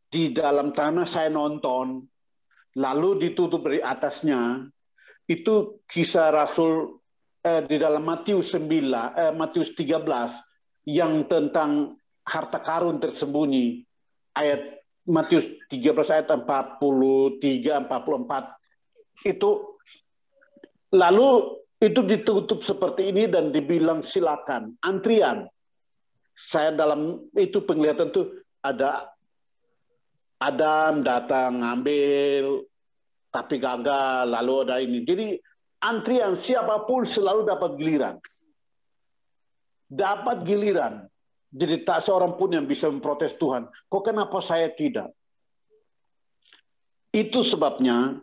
B: di dalam tanah, saya nonton, lalu ditutup dari atasnya. Itu kisah Rasul di dalam Matius 13 yang tentang harta karun tersembunyi. Ayat Matius 13 ayat 43 44 itu Lalu itu ditutup seperti ini dan dibilang silakan, antrian. Saya dalam itu penglihatan tuh ada Adam datang ngambil, tapi gagal, lalu ada ini. Jadi antrian siapapun selalu dapat giliran. Dapat giliran. Jadi tak seorang pun yang bisa memprotes Tuhan. Kok kenapa saya tidak? Itu sebabnya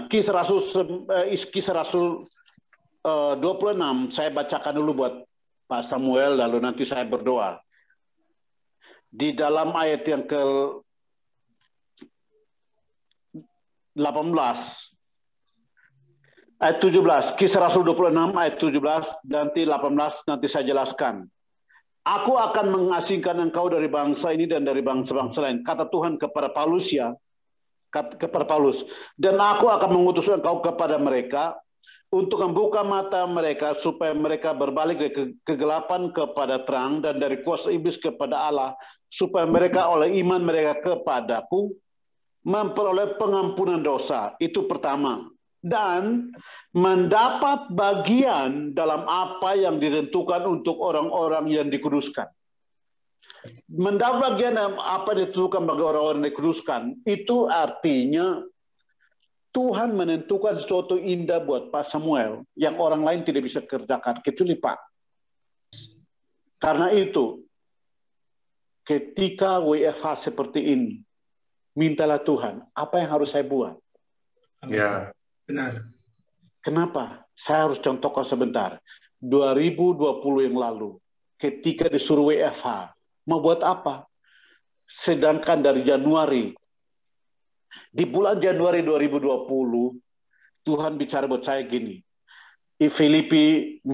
B: Kisah Rasul 26 saya bacakan dulu buat Pak Samuel, lalu nanti saya berdoa. Di dalam ayat yang ke-18, ayat 17, Kisah Rasul 26 ayat 17, nanti 18 nanti saya jelaskan. Aku akan mengasingkan engkau dari bangsa ini dan dari bangsa-bangsa lain, kata Tuhan kepada Paulus dan aku akan mengutus engkau kepada mereka untuk membuka mata mereka supaya mereka berbalik dari kegelapan kepada terang dan dari kuasa iblis kepada Allah, supaya mereka oleh iman mereka kepadaku memperoleh pengampunan dosa. Itu pertama. Dan mendapat bagian dalam apa yang ditentukan untuk orang-orang yang dikuduskan. Mendapat bagian dalam apa yang ditentukan bagi orang-orang yang dikuduskan, itu artinya Tuhan menentukan sesuatu indah buat Pak Samuel yang orang lain tidak bisa kerjakan, kecuali Pak. Karena itu, ketika WFH seperti ini, mintalah Tuhan, apa yang harus saya buat?
A: Ya.
C: Benar.
B: Kenapa? Saya harus contohkan sebentar. 2020 yang lalu, ketika disuruh WFH, mau buat apa? Sedangkan dari Januari, di bulan Januari 2020, Tuhan bicara buat saya gini. Filipi 3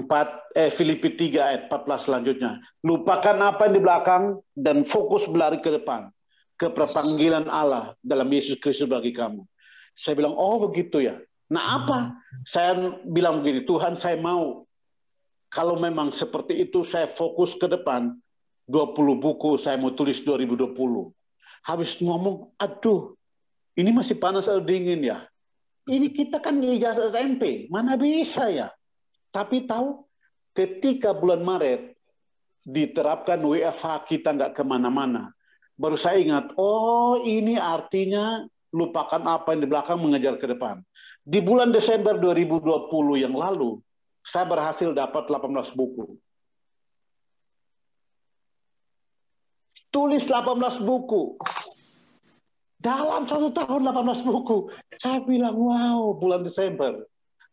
B: ayat 14 selanjutnya. Lupakan apa yang di belakang dan fokus berlari ke depan. Ke panggilan Allah dalam Yesus Kristus bagi kamu. Saya bilang, oh begitu ya. Nah apa? Saya bilang begini, Tuhan saya mau, kalau memang seperti itu saya fokus ke depan, 20 buku saya mau tulis 2020. Habis ngomong, aduh, ini masih panas atau dingin ya? Ini kita kan ijazah SMP, mana bisa ya? Tapi tahu, ketika bulan Maret diterapkan WFH kita nggak kemana-mana, baru saya ingat, oh ini artinya lupakan apa yang di belakang, mengejar ke depan. Di bulan Desember 2020 yang lalu, saya berhasil dapat 18 buku. Tulis 18 buku. Dalam 1 tahun 18 buku. Saya bilang, wow, bulan Desember.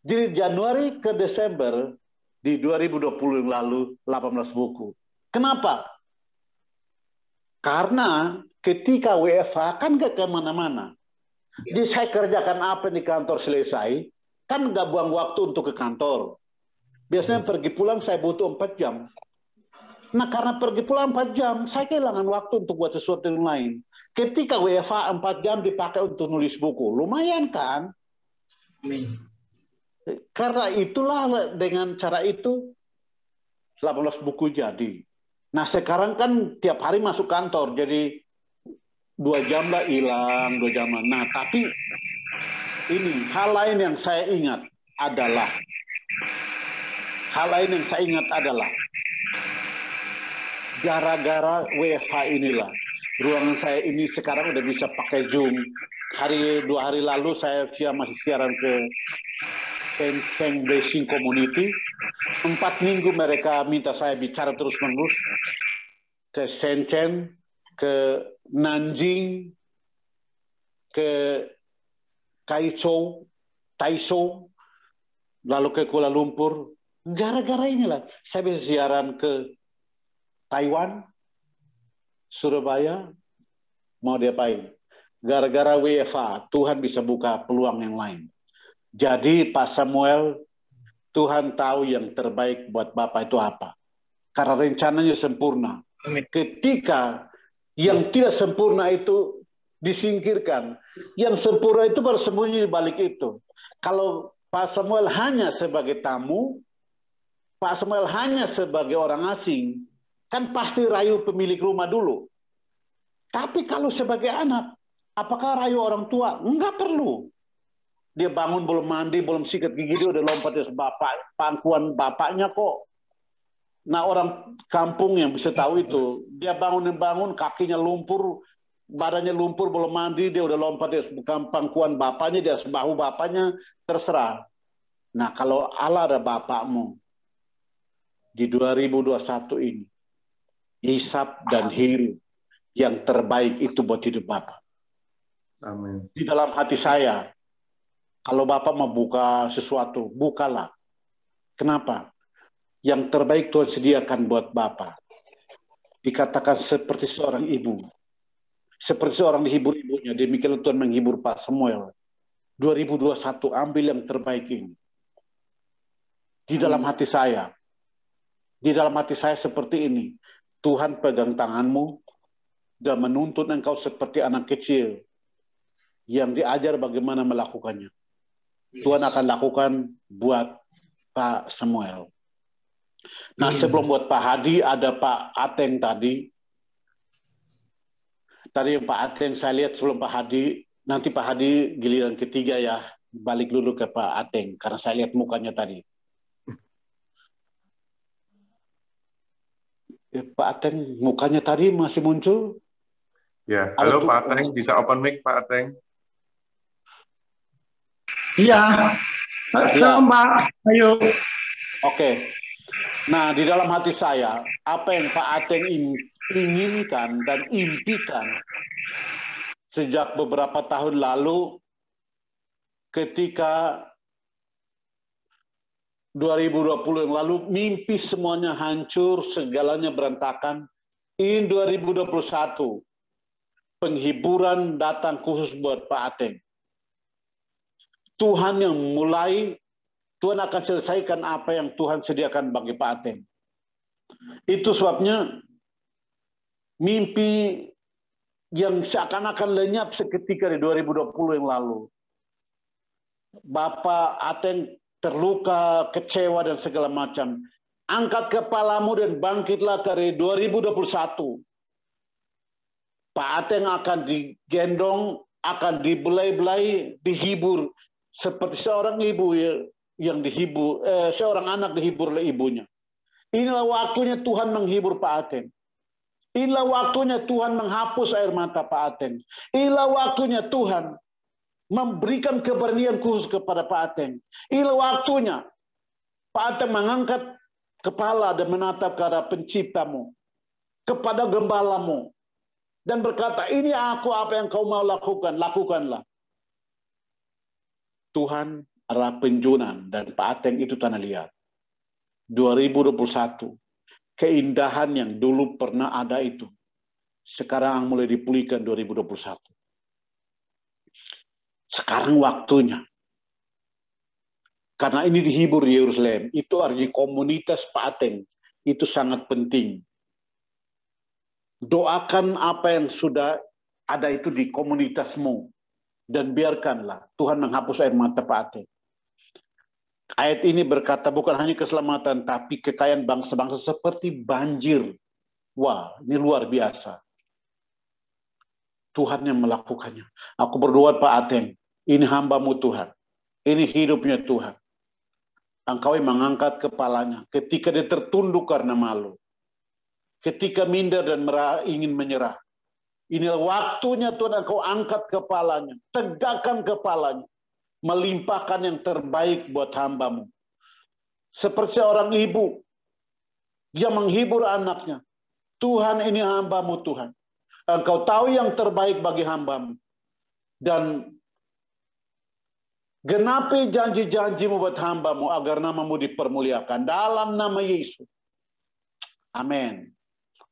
B: Jadi Januari ke Desember di 2020 yang lalu 18 buku. Kenapa? Karena ketika WFH kan gak kemana-mana. Jadi saya kerjakan apa di kantor selesai, kan nggak buang waktu untuk ke kantor. Biasanya pergi pulang saya butuh 4 jam. Nah karena pergi pulang 4 jam, saya kehilangan waktu untuk buat sesuatu yang lain. Ketika WFH 4 jam dipakai untuk nulis buku, lumayan kan?
C: Amin.
B: Karena itulah dengan cara itu 18 buku jadi. Nah sekarang kan tiap hari masuk kantor, jadi 2 jam lah hilang, 2 jam lah. Nah, tapi ini hal lain yang saya ingat adalah gara-gara WFH inilah ruangan saya ini sekarang udah bisa pakai Zoom. 2 hari lalu saya masih siaran ke Shenzhen Racing Community. 4 minggu mereka minta saya bicara terus-menerus ke Shenzhen, ke Nanjing, ke Taizhou, lalu ke Kuala Lumpur. Gara-gara inilah saya bisa siaran ke Taiwan, Surabaya, mau diapain? Gara-gara WFH, Tuhan bisa buka peluang yang lain. Jadi Pak Samuel, Tuhan tahu yang terbaik buat Bapak itu apa. Karena rencananya sempurna. Ketika yang tidak sempurna itu disingkirkan, yang sempurna itu bersembunyi di balik itu. Kalau Pak Samuel hanya sebagai tamu, Pak Samuel hanya sebagai orang asing, kan pasti rayu pemilik rumah dulu. Tapi kalau sebagai anak, apakah rayu orang tua? Enggak perlu. Dia bangun belum mandi, belum sikat gigi, dia udah lompat di pangkuan bapaknya kok. Nah, orang kampung yang bisa tahu itu, dia bangun kakinya lumpur, badannya lumpur, belum mandi, dia udah lompat di pangkuan bapaknya, di atas bahu bapaknya, terserah. Nah, kalau Allah ada bapakmu di 2021 ini, hisab dan hirup yang terbaik itu buat hidup Bapak.
A: Amin.
B: Di dalam hati saya, kalau Bapak mau buka sesuatu, bukalah. Kenapa? Yang terbaik Tuhan sediakan buat Bapak. Dikatakan seperti seorang ibu. Seperti seorang dihibur ibunya. Demikian Tuhan menghibur Pak Samuel. 2021, ambil yang terbaik ini. Di dalam hati saya. Di dalam hati saya seperti ini. Tuhan pegang tanganmu dan menuntut engkau seperti anak kecil yang diajar bagaimana melakukannya. Tuhan akan lakukan buat Pak Samuel. Nah, sebelum buat Pak Hadi, ada Pak Ateng tadi. Tadi yang Pak Ateng saya lihat sebelum Pak Hadi, nanti Pak Hadi giliran ketiga ya, balik dulu ke Pak Ateng, karena saya lihat mukanya tadi. Pak Ateng, mukanya tadi masih muncul.
A: Ya, halo Pak Ateng, bisa open mic Pak Ateng?
D: Iya, Pak, ayo.
B: Oke. Nah, di dalam hati saya, apa yang Pak Ateng inginkan dan impikan sejak beberapa tahun lalu ketika 2020 yang lalu, mimpi semuanya hancur, segalanya berantakan. Ini 2021, penghiburan datang khusus buat Pak Ateng. Tuhan yang mulai, Tuhan akan selesaikan apa yang Tuhan sediakan bagi Pak Ateng. Itu sebabnya mimpi yang seakan-akan lenyap seketika di 2020 yang lalu. Bapak Ateng terluka, kecewa, dan segala macam. Angkat kepalamu dan bangkitlah dari 2021. Pak Ateng akan digendong, akan dibelai-belai, dihibur. Seperti seorang ibu yang dihibur, seorang anak dihibur oleh ibunya. Inilah waktunya Tuhan menghibur Pak Ateng. Inilah waktunya Tuhan menghapus air mata Pak Ateng. Inilah waktunya Tuhan memberikan keberanian khusus kepada Pak Ateng. Inilah waktunya Pak Ateng mengangkat kepala dan menatap ke arah penciptamu, kepada gembalamu, dan berkata, ini aku, apa yang kau mau lakukan, lakukanlah. Tuhan adalah penjunan, dan Pak Ateng itu tanah liat. 2021, keindahan yang dulu pernah ada itu, sekarang mulai dipulihkan 2021. Sekarang waktunya. Karena ini dihibur di Yerusalem, itu artinya komunitas Pak Ateng, itu sangat penting. Doakan apa yang sudah ada itu di komunitasmu, dan biarkanlah Tuhan menghapus air mata Pak Ateng. Ayat ini berkata bukan hanya keselamatan, tapi kekayaan bangsa-bangsa seperti banjir. Wah, ini luar biasa. Tuhan yang melakukannya. Aku berdoa Pak Ateng, ini hambamu Tuhan. Ini hidupnya Tuhan. Engkau yang mengangkat kepalanya ketika dia tertunduk karena malu. Ketika minder dan ingin menyerah. Inilah waktunya Tuhan, engkau angkat kepalanya, tegakkan kepalanya, melimpahkan yang terbaik buat hambamu. Seperti seorang ibu yang menghibur anaknya. Tuhan, ini hambamu Tuhan. Engkau tahu yang terbaik bagi hambamu. Dan genapi janji-janjimu buat hambamu agar namamu dipermuliakan. Dalam nama Yesus. Amin.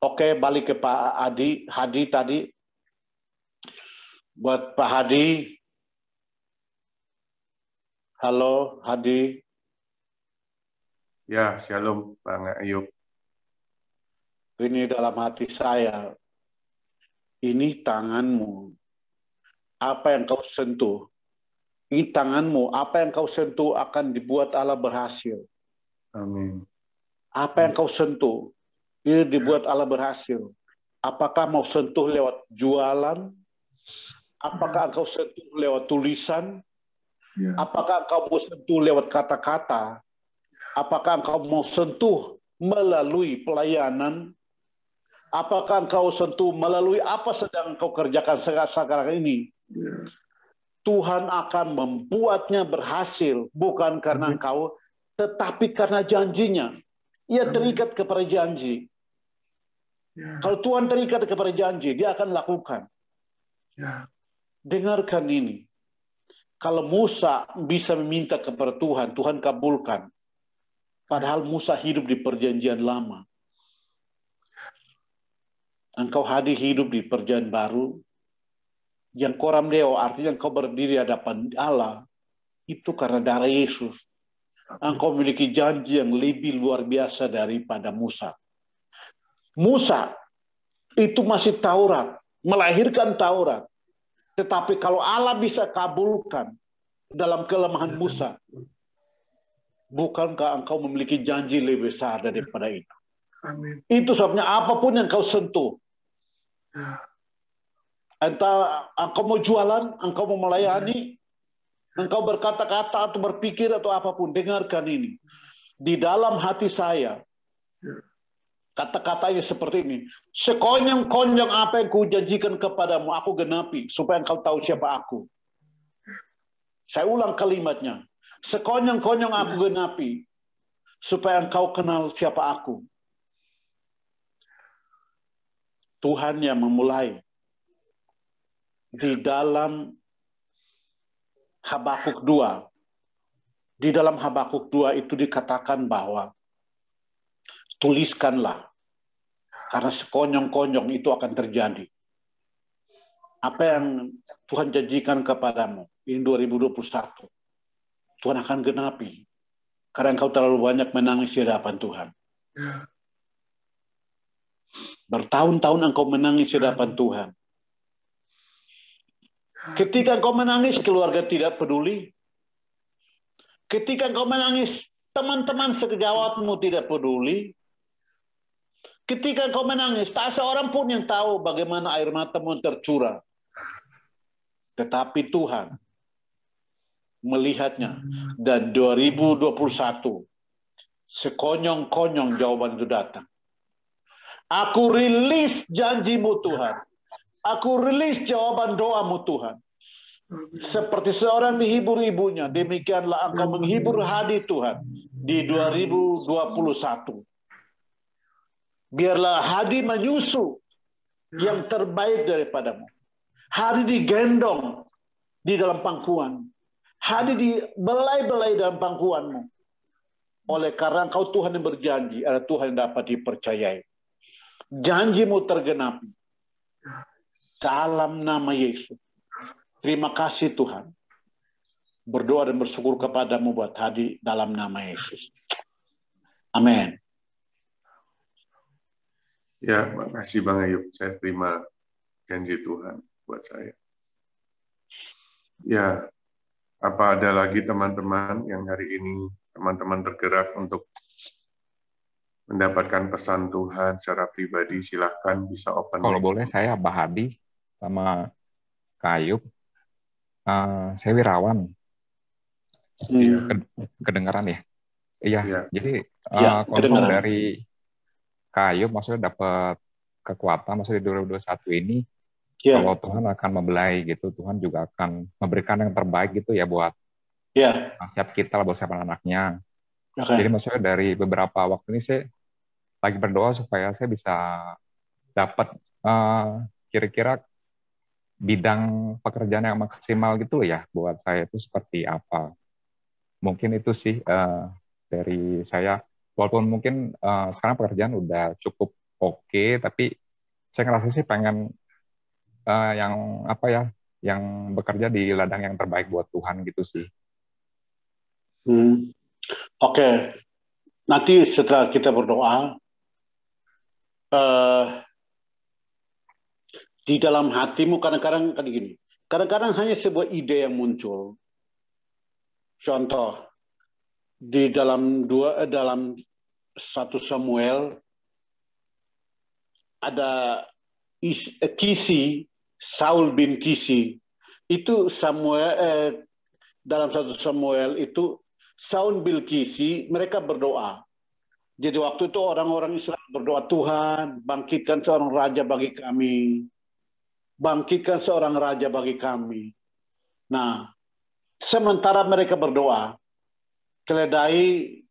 B: Oke, balik ke Pak Hadi tadi. Buat Pak Hadi. Halo, Hadi.
A: Ya, shalom, Bang Ayub.
B: Ini dalam hati saya. Ini tanganmu. Apa yang kau sentuh. Ini tanganmu. Apa yang kau sentuh akan dibuat Allah berhasil.
A: Amin.
B: Apa yang kau sentuh. Ini dibuat Allah berhasil. Apakah mau sentuh lewat jualan? Apakah engkau sentuh lewat tulisan?
A: Ya.
B: Apakah engkau mau sentuh lewat kata-kata? Apakah engkau mau sentuh melalui pelayanan? Apakah engkau sentuh melalui apa sedang engkau kerjakan sekarang ini?
A: Ya.
B: Tuhan akan membuatnya berhasil, bukan karena engkau, tetapi karena janjinya. Ia terikat kepada janji.
A: Ya.
B: Kalau Tuhan terikat kepada janji, dia akan lakukan.
A: Ya.
B: Dengarkan ini. Kalau Musa bisa meminta kepada Tuhan, Tuhan kabulkan. Padahal Musa hidup di perjanjian lama. Engkau hadir hidup di perjanjian baru. Yang koram deo, artinya engkau berdiri di hadapan Allah. Itu karena darah Yesus. Engkau memiliki janji yang lebih luar biasa daripada Musa. Musa itu masih Taurat, melahirkan Taurat. Tetapi kalau Allah bisa kabulkan dalam kelemahan Musa, bukankah engkau memiliki janji lebih besar daripada itu?
A: Amin.
B: Itu sebabnya apapun yang kau sentuh, entah engkau mau jualan, engkau mau melayani, engkau berkata-kata atau berpikir atau apapun, dengarkan ini. Di dalam hati saya, kata-katanya seperti ini. Sekonyong-konyong apa yang kujanjikan kepadamu, aku genapi, supaya engkau tahu siapa aku. Saya ulang kalimatnya. Sekonyong-konyong aku genapi, supaya engkau kenal siapa aku. Tuhan yang memulai. Di dalam Habakuk 2. Di dalam Habakuk 2 itu dikatakan bahwa tuliskanlah. Karena sekonyong-konyong itu akan terjadi. Apa yang Tuhan janjikan kepadamu, ini 2021. Tuhan akan genapi. Karena engkau terlalu banyak menangis di hadapan Tuhan. Bertahun-tahun engkau menangis di hadapan Tuhan. Ketika engkau menangis, keluarga tidak peduli. Ketika engkau menangis, teman-teman sejawatmu tidak peduli. Ketika engkau menangis, tak seorang pun yang tahu bagaimana air matamu tercurah. Tetapi Tuhan melihatnya. Dan 2021, sekonyong-konyong jawaban itu datang. Aku rilis janjimu Tuhan. Aku rilis jawaban doamu Tuhan. Seperti seorang dihibur ibunya, demikianlah engkau menghibur hadi Tuhan di 2021. Biarlah hadi menyusu yang terbaik daripadamu. Hadi digendong di dalam pangkuan. Hadi dibelai-belai dalam pangkuanmu. Oleh karena engkau Tuhan yang berjanji, ada Tuhan yang dapat dipercayai. Janjimu tergenapi. Dalam nama Yesus. Terima kasih Tuhan. Berdoa dan bersyukur kepadamu buat hadi dalam nama Yesus. Amin.
A: Ya, makasih Bang Ayub. Saya terima janji Tuhan buat saya. Ya, apa ada lagi teman-teman yang hari ini teman-teman bergerak untuk mendapatkan pesan Tuhan secara pribadi? Silahkan bisa open.
E: Kalau boleh saya Mbak Hadi sama Kak Ayub. Saya Wirawan. Kedengaran ya? Iya.
A: Ya.
E: Jadi confirm
B: kedengaran.
E: dari Kak Ayub maksudnya dapat kekuatan maksudnya di 2021 ini kalau Tuhan akan membelai gitu, Tuhan juga akan memberikan yang terbaik gitu ya buat siap kita lah, buat siapa anaknya. Jadi maksudnya dari beberapa waktu ini saya lagi berdoa supaya saya bisa dapat kira-kira bidang pekerjaan yang maksimal gitu loh ya buat saya itu seperti apa. Mungkin itu sih dari saya. Walaupun mungkin sekarang pekerjaan udah cukup oke, tapi saya ngerasa sih pengen yang apa ya, yang bekerja di ladang yang terbaik buat Tuhan gitu sih.
B: Oke. Nanti setelah kita berdoa, di dalam hatimu kadang-kadang kayak gini. Kadang-kadang hanya sebuah ide yang muncul. Contoh, di dalam 1 Samuel ada Kisi, Saul bin Kisi. Itu dalam 1 Samuel itu Saul Bilqisi mereka berdoa. Jadi waktu itu orang-orang Israel berdoa, Tuhan bangkitkan seorang raja bagi kami. Bangkitkan seorang raja bagi kami. Nah, sementara mereka berdoa, keledai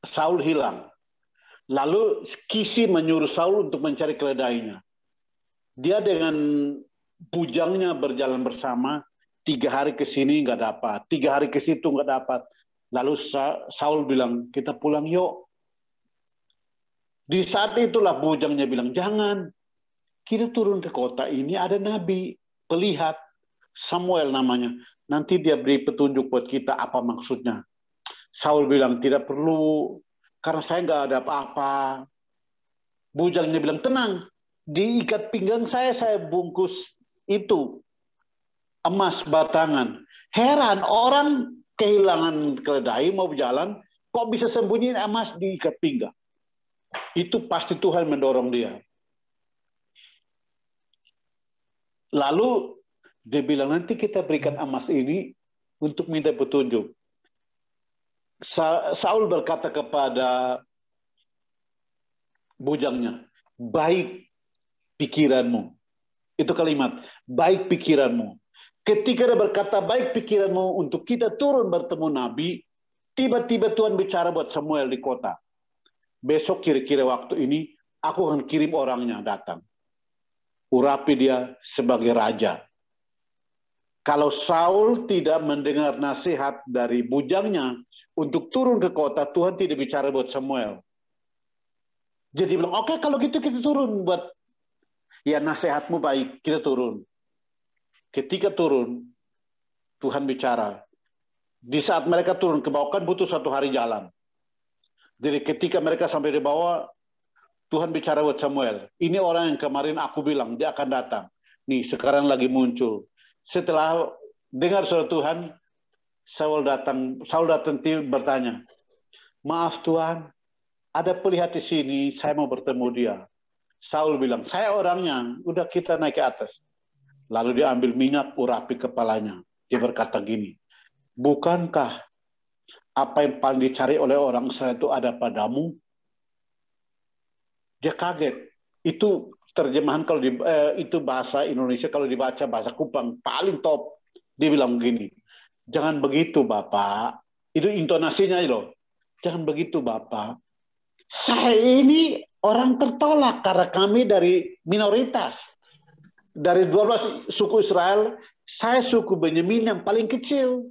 B: Saul hilang. Lalu Kisi menyuruh Saul untuk mencari keledainya. Dia dengan bujangnya berjalan bersama, 3 hari ke sini nggak dapat, 3 hari ke situ nggak dapat. Lalu Saul bilang, kita pulang yuk. Di saat itulah bujangnya bilang, jangan. Kita turun ke kota ini, ada nabi, pelihat, Samuel namanya. Nanti dia beri petunjuk buat kita apa maksudnya. Saul bilang, tidak perlu, karena saya nggak ada apa-apa. Bujangnya bilang, tenang, diikat pinggang saya bungkus itu, emas batangan. Heran, orang kehilangan keledai, mau berjalan, kok bisa sembunyiin emas diikat pinggang? Itu pasti Tuhan mendorong dia. Lalu dia bilang, nanti kita berikan emas ini untuk minta petunjuk. Saul berkata kepada bujangnya, baik pikiranmu. Itu kalimat, baik pikiranmu. Ketika dia berkata baik pikiranmu untuk kita turun bertemu Nabi, tiba-tiba Tuhan bicara buat Samuel di kota. Besok kira-kira waktu ini, aku akan kirim orangnya datang. Urapi dia sebagai raja. Kalau Saul tidak mendengar nasihat dari bujangnya untuk turun ke kota, Tuhan tidak bicara buat Samuel. Jadi bilang, oke, kalau gitu kita turun buat, ya nasihatmu baik, kita turun. Ketika turun, Tuhan bicara. Di saat mereka turun ke bawah, kan butuh 1 hari jalan. Jadi ketika mereka sampai di bawah, Tuhan bicara buat Samuel. Ini orang yang kemarin aku bilang, dia akan datang. Nih, sekarang lagi muncul. Setelah dengar suara Tuhan, Saul datang bertanya, maaf Tuhan, ada pelihat di sini, saya mau bertemu dia. Saul bilang, saya orangnya, udah kita naik ke atas. Lalu dia ambil minyak, urapi kepalanya. Dia berkata gini, bukankah apa yang paling dicari oleh orang Israel itu ada padamu? Dia kaget. Itu terjemahan kalau itu bahasa Indonesia, kalau dibaca bahasa Kupang paling top. Dia bilang begini, jangan begitu Bapak. Itu intonasinya loh. Jangan begitu Bapak. Saya ini orang tertolak karena kami dari minoritas. Dari 12 suku Israel, saya suku Benyamin yang paling kecil.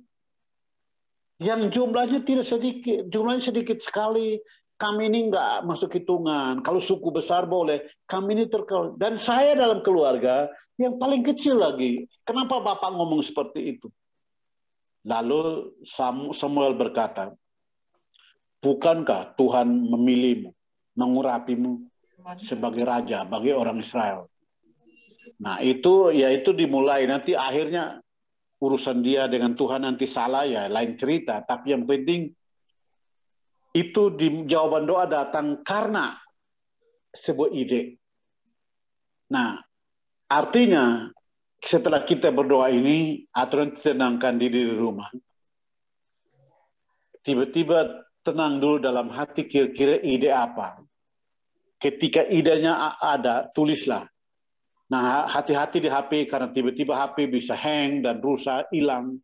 B: Yang jumlahnya tidak sedikit, jumlahnya sedikit sekali. Kami ini nggak masuk hitungan. Kalau suku besar boleh, kami ini terkenal. Dan saya dalam keluarga yang paling kecil lagi. Kenapa Bapak ngomong seperti itu? Lalu Samuel berkata, bukankah Tuhan memilihmu, mengurapimu sebagai raja bagi orang Israel? Nah itu dimulai. Nanti akhirnya urusan dia dengan Tuhan nanti salah ya lain cerita. Tapi yang penting itu di jawaban doa datang karena sebuah ide. Nah, artinya setelah kita berdoa ini, aturan tenangkan diri di rumah. Tiba-tiba tenang dulu dalam hati kira-kira ide apa. Ketika idenya ada, tulislah. Nah, hati-hati di HP karena tiba-tiba HP bisa hang dan rusak, hilang.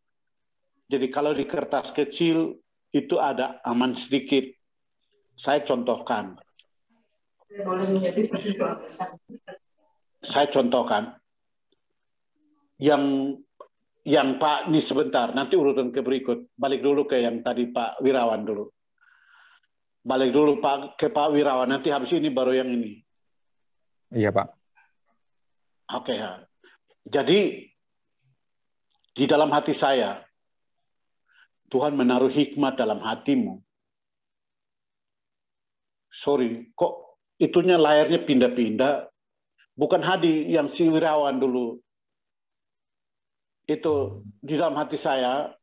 B: Jadi kalau di kertas kecil, itu ada aman sedikit. Saya contohkan. Yang Pak, ini sebentar, nanti urutan ke berikut. Balik dulu ke yang tadi Pak Wirawan dulu. Balik dulu ke Pak Wirawan, nanti habis ini baru yang ini.
E: Iya Pak.
B: Oke ya. Jadi, di dalam hati saya, Tuhan menaruh hikmat dalam hatimu. Sorry, kok itunya layarnya pindah-pindah. Bukan Hadi yang si Wirawan dulu. Itu di dalam hati saya.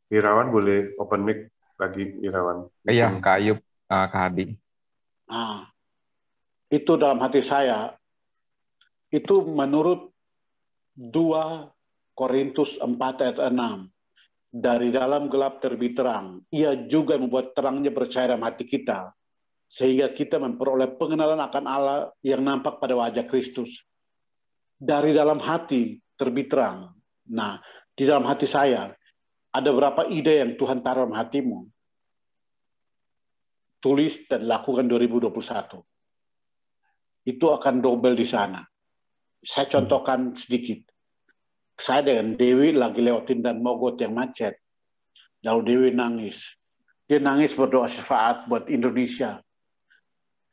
A: Wirawan boleh open mic lagi, Wirawan.
E: Iya, Kak Ayub, Kak Hadi.
B: Nah, itu dalam hati saya. Itu menurut 2 Korintus 4 ayat 6. Dari dalam gelap terbit terang. Ia juga membuat terangnya bercahaya dalam hati kita. Sehingga kita memperoleh pengenalan akan Allah yang nampak pada wajah Kristus. Dari dalam hati terbit terang. Nah, di dalam hati saya, ada berapa ide yang Tuhan taruh dalam hatimu? Tulis dan lakukan 2021. Itu akan double di sana. Saya contohkan sedikit. Saya dengan Dewi lagi lewatin dan Mogot yang macet. Lalu Dewi nangis. Dia nangis berdoa syafaat buat Indonesia.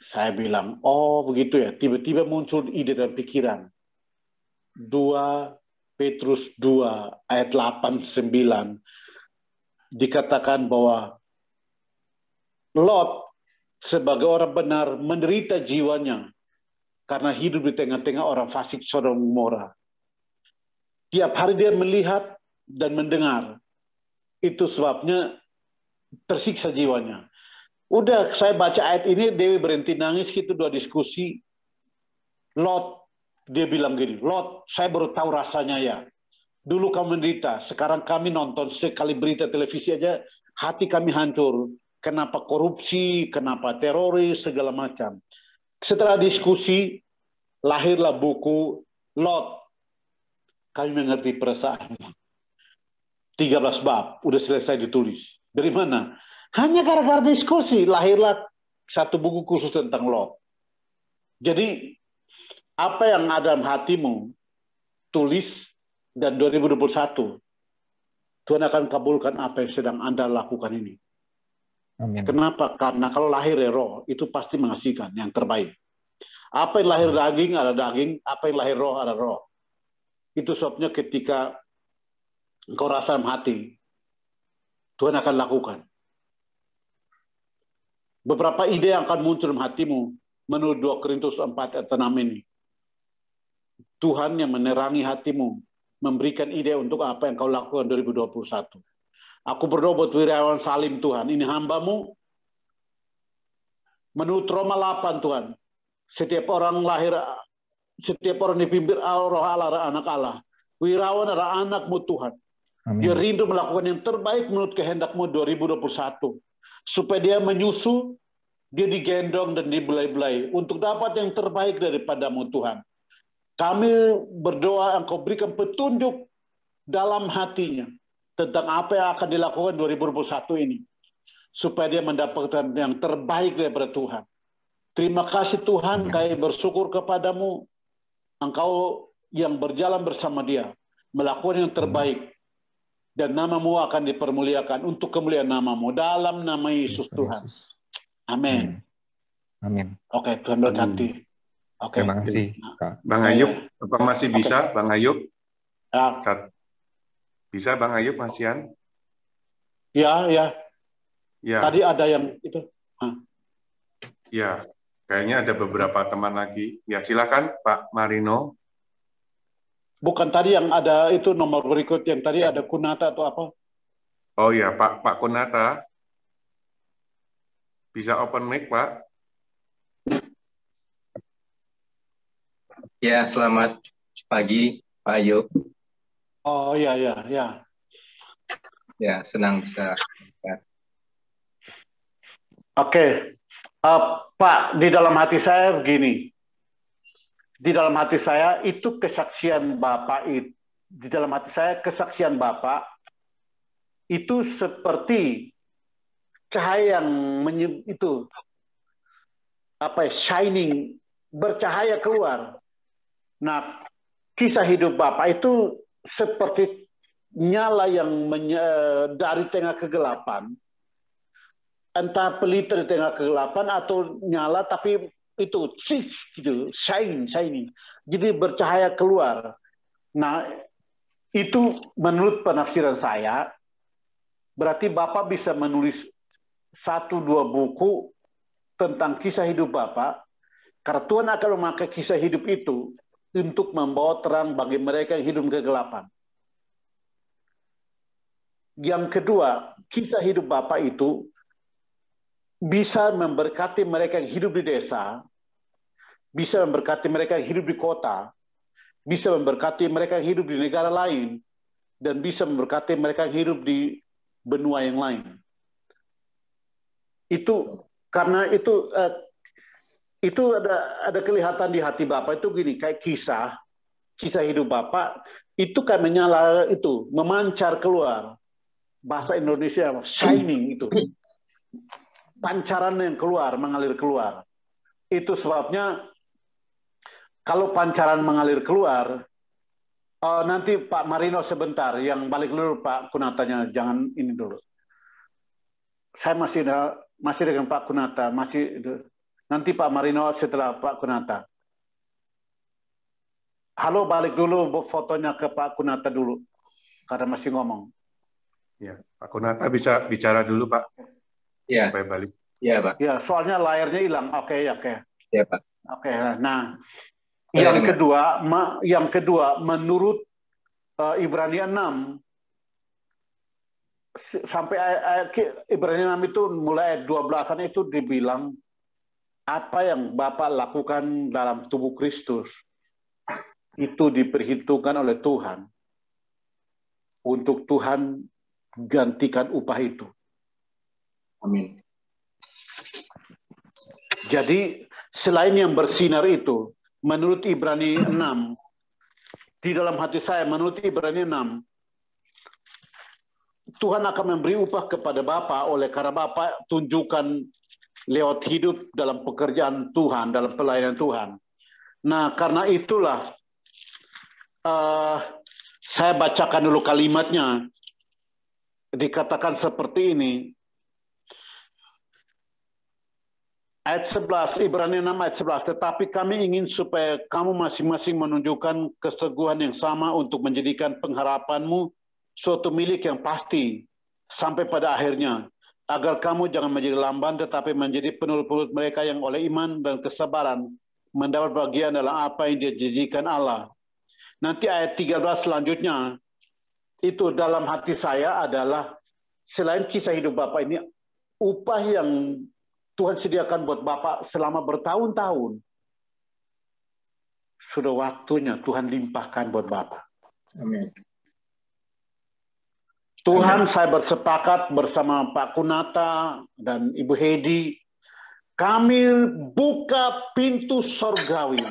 B: Saya bilang, oh begitu ya. Tiba-tiba muncul ide dan pikiran. 2 Petrus 2 ayat 8-9 dikatakan bahwa Lot sebagai orang benar menderita jiwanya karena hidup di tengah-tengah orang fasik Sodom Gomora. Tiap hari dia melihat dan mendengar. Itu sebabnya tersiksa jiwanya. Udah saya baca ayat ini, Dewi berhenti nangis, gitu 2 diskusi. Lot, dia bilang gini, Lot, saya baru tahu rasanya ya. Dulu kamu menderita, sekarang kami nonton sekali berita televisi aja, hati kami hancur. Kenapa korupsi, kenapa teroris, segala macam. Setelah diskusi, lahirlah buku Lot. Kami mengerti perasaanmu. 13 bab, udah selesai ditulis. Dari mana? Hanya gara-gara diskusi, lahirlah satu buku khusus tentang Lot. Jadi, apa yang ada dalam hatimu, tulis, dan 2021, Tuhan akan kabulkan apa yang sedang Anda lakukan ini.
E: Amin.
B: Kenapa? Karena kalau lahir roh, itu pasti menghasilkan yang terbaik. Apa yang lahir daging, ada daging. Apa yang lahir roh, ada roh. Itu sebabnya ketika engkau rasa dalam hati, Tuhan akan lakukan. Beberapa ide yang akan muncul dalam hatimu menurut 2 Korintus 4 ayat 6 ini. Tuhan yang menerangi hatimu, memberikan ide untuk apa yang kau lakukan 2021. Aku berdoa buat Wirawan Salim Tuhan, ini hambamu. Menurut Roma 8 Tuhan, setiap orang lahir, setiap orang dipimpin roh Allah adalah anak Allah. Wirawan adalah anakmu Tuhan. Amin. Dia rindu melakukan yang terbaik menurut kehendakmu 2021. Supaya dia menyusul, dia digendong dan dibelai-belai. Untuk dapat yang terbaik daripadamu Tuhan. Kami berdoa engkau berikan petunjuk dalam hatinya. Tentang apa yang akan dilakukan 2021 ini. Supaya dia mendapatkan yang terbaik daripada Tuhan. Terima kasih Tuhan, kami bersyukur kepadamu. Engkau yang berjalan bersama dia, melakukan yang terbaik, dan namamu akan dipermuliakan untuk kemuliaan namamu, dalam nama Yesus Tuhan. Amin.
E: Amin.
B: Oke, Tuhan berkati. Oke.
E: Terima kasih, Kak.
A: Bang Ayub, apa masih bisa, Bang Ayub?
B: Ya.
A: Bisa, Bang Ayub, Masian?
B: Ya.
A: Ya.
B: Tadi ada yang itu.
A: Ya, kayaknya ada beberapa teman lagi. Ya, silakan Pak Marino.
B: Bukan tadi yang ada itu nomor berikut yang tadi ada Kunata atau apa?
A: Oh ya, Pak Kunata. Bisa open mic, Pak?
F: Ya, selamat pagi, Pak Ayub.
B: Oh iya.
F: Ya, senang bisa.
B: Oke. Pak, di dalam hati saya begini. Di dalam hati saya itu kesaksian Bapak itu. Di dalam hati saya kesaksian Bapak itu seperti cahaya yang itu shining, bercahaya keluar. Nah, kisah hidup Bapak itu seperti nyala yang dari tengah kegelapan. Entah pelita di tengah kegelapan atau nyala tapi itu gitu, shining. Jadi bercahaya keluar. Nah, itu menurut penafsiran saya berarti Bapak bisa menulis 1-2 buku tentang kisah hidup Bapak karena Tuhan akan memakai kisah hidup itu untuk membawa terang bagi mereka yang hidup kegelapan. Yang kedua, kisah hidup Bapak itu bisa memberkati mereka yang hidup di desa, bisa memberkati mereka yang hidup di kota, bisa memberkati mereka yang hidup di negara lain, dan bisa memberkati mereka yang hidup di benua yang lain. Itu karena itu ada kelihatan di hati Bapak itu gini, kayak kisah hidup Bapak itu kan menyala itu, memancar keluar. Bahasa Indonesia shining itu. Pancaran yang keluar, mengalir keluar. Itu sebabnya kalau pancaran mengalir keluar, nanti Pak Marino sebentar, yang balik dulu Pak Kunatanya, jangan ini dulu. Saya masih dengan Pak Kunata, masih itu. Nanti Pak Marino setelah Pak Kunata. Halo, balik dulu fotonya ke Pak Kunata dulu, karena masih ngomong.
A: Ya, Pak Kunata bisa bicara dulu Pak.
F: Ya.
A: Supaya balik.
F: Ya Pak.
B: Ya, soalnya layarnya hilang. Oke.
F: Ya Pak.
B: Oke, nah yang kedua menurut Ibrani 6 sampai Ibrani 6 itu mulai ayat 12-an itu dibilang apa yang Bapak lakukan dalam tubuh Kristus itu diperhitungkan oleh Tuhan untuk Tuhan gantikan upah itu.
F: Amin.
B: Jadi selain yang bersinar itu, menurut Ibrani 6, di dalam hati saya, menurut Ibrani 6, Tuhan akan memberi upah kepada Bapak oleh karena Bapak tunjukkan lewat hidup dalam pekerjaan Tuhan, dalam pelayanan Tuhan. Nah, karena itulah saya bacakan dulu kalimatnya. Dikatakan seperti ini. Ayat 11, Ibrani 6 ayat 11. Tetapi kami ingin supaya kamu masing-masing menunjukkan keteguhan yang sama untuk menjadikan pengharapanmu suatu milik yang pasti sampai pada akhirnya. Agar kamu jangan menjadi lamban tetapi menjadi penurut mereka yang oleh iman dan kesabaran mendapat bagian dalam apa yang dijanjikan Allah. Nanti ayat 13 selanjutnya, itu dalam hati saya adalah selain kisah hidup Bapak ini, upah yang Tuhan sediakan buat Bapak selama bertahun-tahun. Sudah waktunya Tuhan limpahkan buat Bapak.
F: Amin.
B: Tuhan, saya bersepakat bersama Pak Kunata dan Ibu Hedi, kami buka pintu surgawi.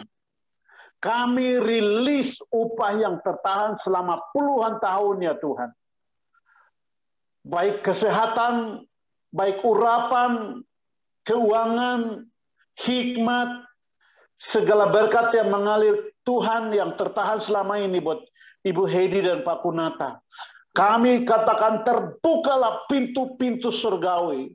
B: Kami rilis upah yang tertahan selama puluhan tahun ya Tuhan. Baik kesehatan, baik urapan, keuangan, hikmat, segala berkat yang mengalir Tuhan yang tertahan selama ini buat Ibu Hedi dan Pak Kunata. Kami katakan terbukalah pintu-pintu surgawi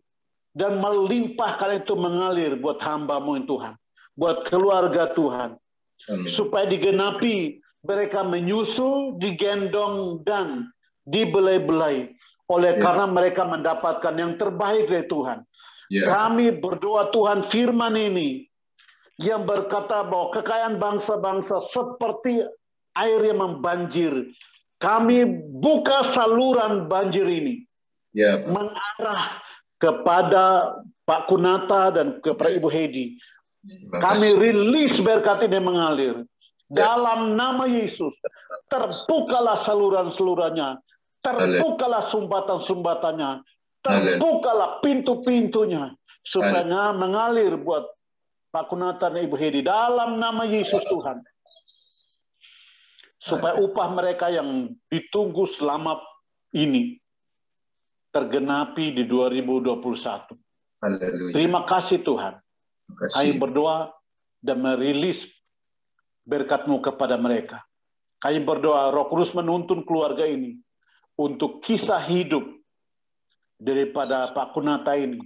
B: dan melimpahkan itu mengalir buat hamba-Mu Tuhan, buat keluarga Tuhan. Amin. Supaya digenapi mereka menyusul, digendong dan dibelai-belai oleh karena mereka mendapatkan yang terbaik dari Tuhan. Kami berdoa Tuhan firman ini yang berkata bahwa kekayaan bangsa-bangsa seperti air yang membanjir. Kami buka saluran banjir ini mengarah kepada Pak Kunata dan kepada Ibu Hedi. Kami rilis berkat ini mengalir. Dalam nama Yesus, terbukalah saluran-salurannya. Terbukalah sumbatan-sumbatannya. Terbukalah pintu-pintunya. Supaya mengalir buat Pak Kunata dan Ibu Hedi. Dalam nama Yesus Tuhan. Supaya upah mereka yang ditunggu selama ini tergenapi di 2021. Haleluya. Terima kasih Tuhan. Kami berdoa dan merilis berkat-Mu kepada mereka. Kami berdoa Roh Kudus menuntun keluarga ini untuk kisah hidup daripada Pak Kunata ini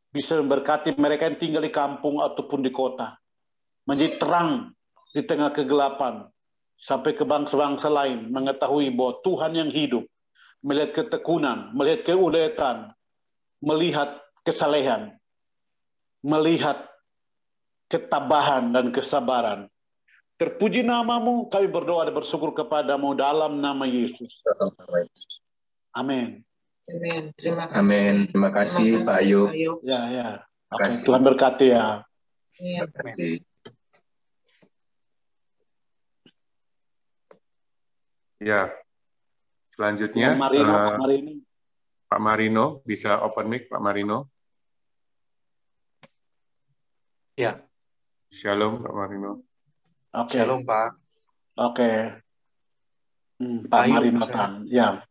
B: bisa memberkati mereka yang tinggal di kampung ataupun di kota. Menjadi terang di tengah kegelapan sampai ke bangsa-bangsa lain mengetahui bahwa Tuhan yang hidup, melihat ketekunan, melihat keuletan, melihat kesalehan, melihat ketabahan dan kesabaran. Terpuji nama-Mu, kami berdoa dan bersyukur kepadamu dalam nama Yesus. Amin.
G: Amin. Terima kasih.
F: Amin. Terima kasih Pak Ayub.
B: Ya. Okay. Tuhan berkati ya.
F: Terima kasih.
A: Ya, Selanjutnya, Pak Marino, bisa open mic, Pak Marino.
H: Ya.
A: Shalom, Pak Marino.
B: Oke.
H: Shalom, Pak.
B: Oke. Pak Marino, ya.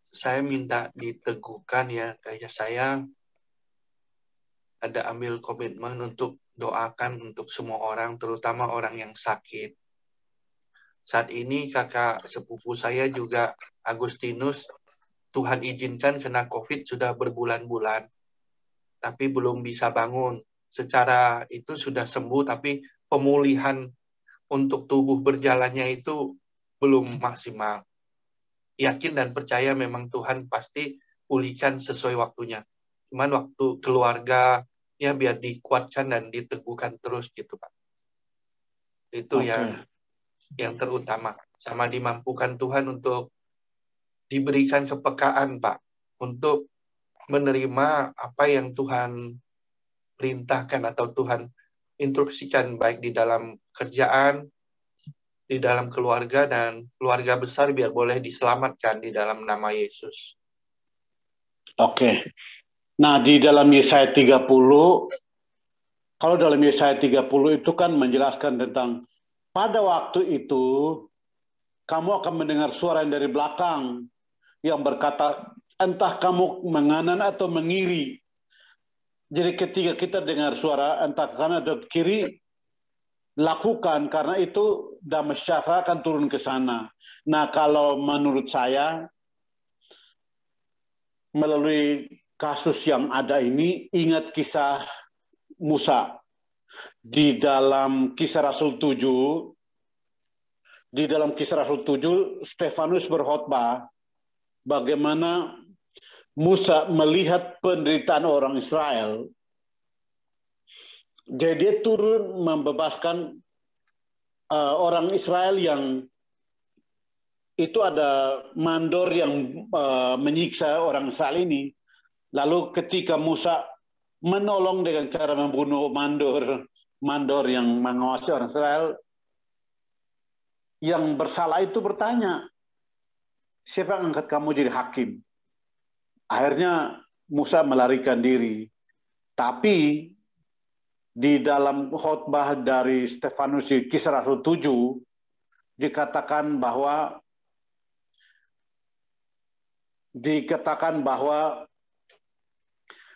H: Saya minta diteguhkan ya, kayak saya ada ambil komitmen untuk doakan untuk semua orang, terutama orang yang sakit. Saat ini kakak sepupu saya juga, Agustinus, Tuhan izinkan kena COVID sudah berbulan-bulan, tapi belum bisa bangun. Secara itu sudah sembuh, tapi pemulihan untuk tubuh berjalannya itu belum maksimal. Yakin dan percaya memang Tuhan pasti pulihkan sesuai waktunya. Cuman waktu keluarga, ya biar dikuatkan dan diteguhkan terus gitu, Pak. Itu yang terutama. Sama dimampukan Tuhan untuk diberikan kepekaan, Pak, untuk menerima apa yang Tuhan perintahkan atau Tuhan instruksikan, baik di dalam kerjaan, di dalam keluarga, dan keluarga besar biar boleh diselamatkan di dalam nama Yesus.
B: Oke. Nah, di dalam Yesaya 30, kalau dalam Yesaya 30 itu kan menjelaskan tentang pada waktu itu kamu akan mendengar suara yang dari belakang yang berkata, entah kamu menganan atau mengiri. Jadi ketika kita dengar suara entah kanan atau kiri, lakukan, karena itu damai sejahtera akan turun ke sana. Nah, kalau menurut saya, melalui kasus yang ada ini, ingat kisah Musa. Di dalam Kisah Rasul 7, Stefanus berkhotbah bagaimana Musa melihat penderitaan orang Israel. Jadi dia turun membebaskan orang Israel yang itu ada mandor yang menyiksa orang Israel ini. Lalu ketika Musa menolong dengan cara membunuh mandor yang mengawasi orang Israel, yang bersalah itu bertanya, siapa yang angkat kamu jadi hakim? Akhirnya Musa melarikan diri. Tapi di dalam khotbah dari Stefanus di Kisah Rasul 7 dikatakan bahwa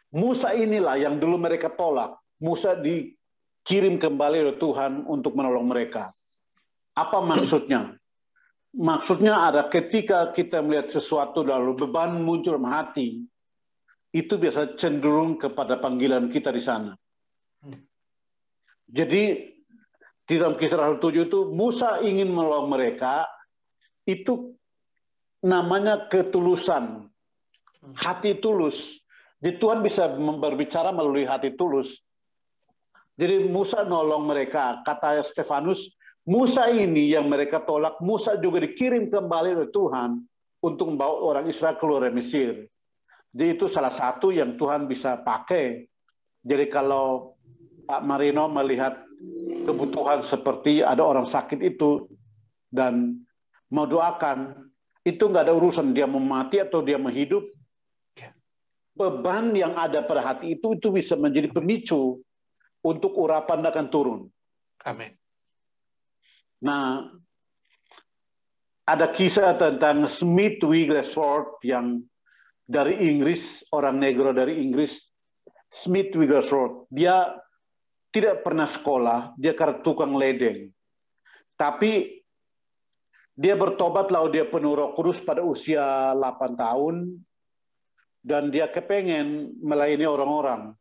B: Musa inilah yang dulu mereka tolak. Musa dikirim kembali oleh Tuhan untuk menolong mereka. Apa maksudnya? Maksudnya ada ketika kita melihat sesuatu lalu beban muncul dalam hati, itu biasa cenderung kepada panggilan kita di sana. Jadi di dalam Kisah Rasul 7 itu Musa ingin menolong mereka, itu namanya ketulusan, hati tulus. Jadi Tuhan bisa berbicara melalui hati tulus. Jadi Musa nolong mereka, kata Stefanus, Musa ini yang mereka tolak, Musa juga dikirim kembali oleh Tuhan untuk membawa orang Israel keluar dari Mesir. Jadi itu salah satu yang Tuhan bisa pakai. Jadi kalau Pak Marino melihat kebutuhan seperti ada orang sakit itu dan mau doakan, itu nggak ada urusan dia mau mati atau dia mau hidup. Beban yang ada pada hati itu bisa menjadi pemicu untuk urapan akan turun.
H: Amin.
B: Nah, ada kisah tentang Smith Wigglesworth yang dari Inggris, orang negro dari Inggris. Smith Wigglesworth, dia tidak pernah sekolah, dia karena tukang ledeng. Tapi dia bertobat lalu dia penuh Roh Kudus pada usia 8 tahun. Dan dia kepengen melayani orang-orang.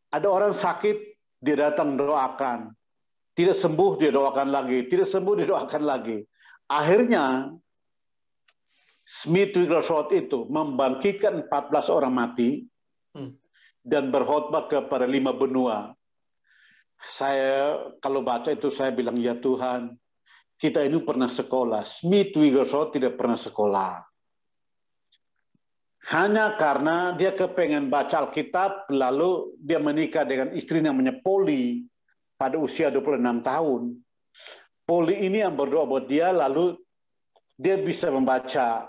B: Ada orang sakit, dia datang doakan. Tidak sembuh, dia doakan lagi. Tidak sembuh, dia doakan lagi. Akhirnya, Smith Wigglesworth itu membangkitkan 14 orang mati dan berkhotbah kepada 5 benua. Saya, kalau baca itu, saya bilang, ya Tuhan, kita ini pernah sekolah. Smith Wigglesworth tidak pernah sekolah. Hanya karena dia kepengen baca Alkitab, lalu dia menikah dengan istri namanya Polly pada usia 26 tahun. Polly ini yang berdoa buat dia, lalu dia bisa membaca.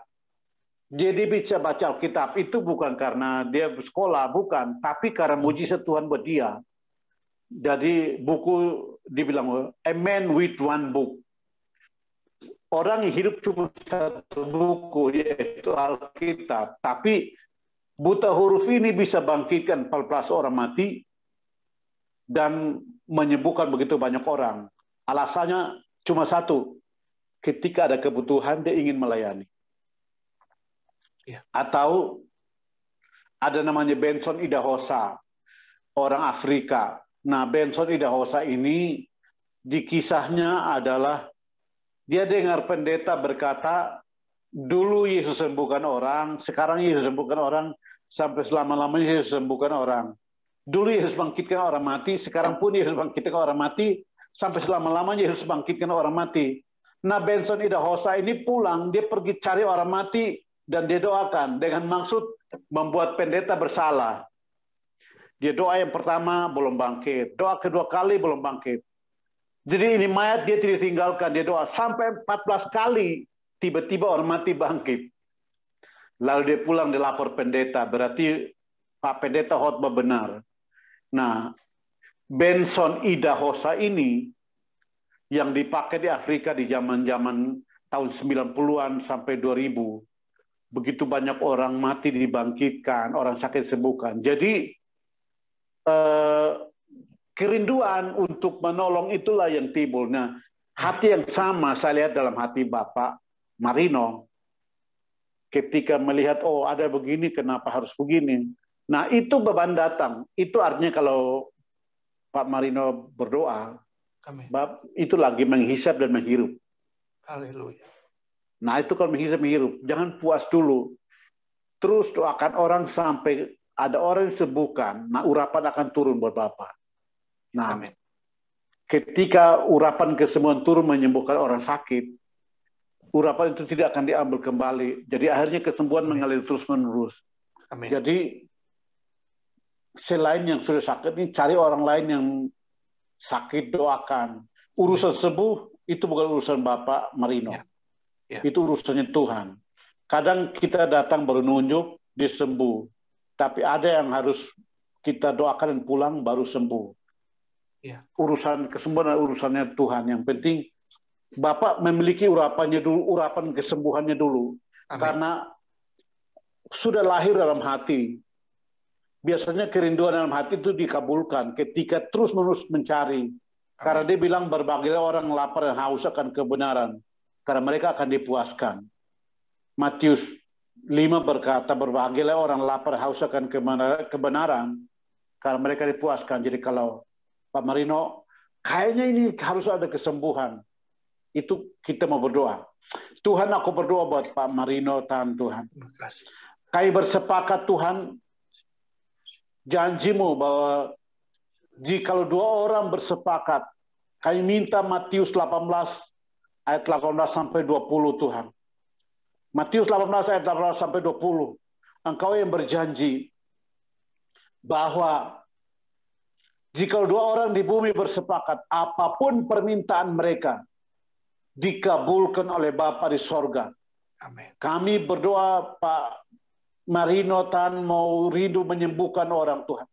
B: Jadi bisa baca Alkitab itu bukan karena dia sekolah, bukan, tapi karena mujizat Tuhan buat dia. Jadi buku dibilang a man with one book. Orang yang hidup cuma satu buku, yaitu Alkitab. Tapi buta huruf ini bisa bangkitkan 14 orang mati dan menyembuhkan begitu banyak orang. Alasannya cuma satu, ketika ada kebutuhan dia ingin melayani. Ya. Atau ada namanya Benson Idahosa, orang Afrika. Nah, Benson Idahosa ini di kisahnya adalah dia dengar pendeta berkata, dulu Yesus sembuhkan orang, sekarang Yesus sembuhkan orang, sampai selama-lamanya Yesus sembuhkan orang. Dulu Yesus bangkitkan orang mati, sekarang pun Yesus bangkitkan orang mati, sampai selama-lamanya Yesus bangkitkan orang mati. Nah, Benson Idahosa ini pulang, dia pergi cari orang mati, dan dia doakan dengan maksud membuat pendeta bersalah. Dia doa yang pertama belum bangkit, doa kedua kali belum bangkit. Jadi ini mayat dia tidak tinggalkan, dia doa sampai 14 kali, tiba-tiba orang mati bangkit. Lalu dia pulang, dia lapor pendeta, berarti Pak Pendeta khotbah benar. Nah, Benson Idahosa ini yang dipakai di Afrika di zaman-zaman tahun 90-an sampai 2000. Begitu banyak orang mati dibangkitkan, orang sakit sembuhkan. Jadi kerinduan untuk menolong itulah yang timbul. Nah, hati yang sama saya lihat dalam hati Bapak Marino. Ketika melihat, oh ada begini, kenapa harus begini? Nah, itu beban datang. Itu artinya kalau Pak Marino berdoa, itu lagi menghisap dan menghirup.
H: Haleluya.
B: Nah, itu kalau menghisap menghirup, jangan puas dulu. Terus doakan orang sampai ada orang yang sembuhkan. Nah, urapan akan turun buat Bapak. Nah, amin. Ketika urapan kesembuhan turun menyembuhkan orang sakit, urapan itu tidak akan diambil kembali. Jadi akhirnya kesembuhan mengalir terus-menerus. Jadi selain yang sudah sakit ini, cari orang lain yang sakit, doakan. Urusan sembuh itu bukan urusan Bapak Marino. Itu urusannya Tuhan. Kadang kita datang baru nunjuk, dia sembuh. Tapi ada yang harus kita doakan dan pulang baru sembuh. Urusan kesembuhan urusannya Tuhan. Yang penting Bapak memiliki urapannya dulu, urapan kesembuhannya dulu. Amin. Karena sudah lahir dalam hati. Biasanya kerinduan dalam hati itu dikabulkan ketika terus-menerus mencari. Amin. Karena dia bilang berbagai orang lapar dan haus akan kebenaran. Karena mereka akan dipuaskan. Matius 5 berkata, berbahagialah orang lapar haus akan kebenaran. Karena mereka dipuaskan. Jadi kalau Pak Marino, kayaknya ini harus ada kesembuhan. Itu kita mau berdoa. Tuhan, aku berdoa buat Pak Marino, Tuhan. Kami bersepakat Tuhan, janjimu bahwa jika 2 orang bersepakat, kami minta Matius 18 ayat 18 sampai 20 Tuhan. Matius 18 ayat 18 sampai 20. Engkau yang berjanji bahwa jika 2 orang di bumi bersepakat, apapun permintaan mereka dikabulkan oleh Bapa di sorga. Amin. Kami berdoa Pak Marino Tan mau rindu menyembuhkan orang Tuhan.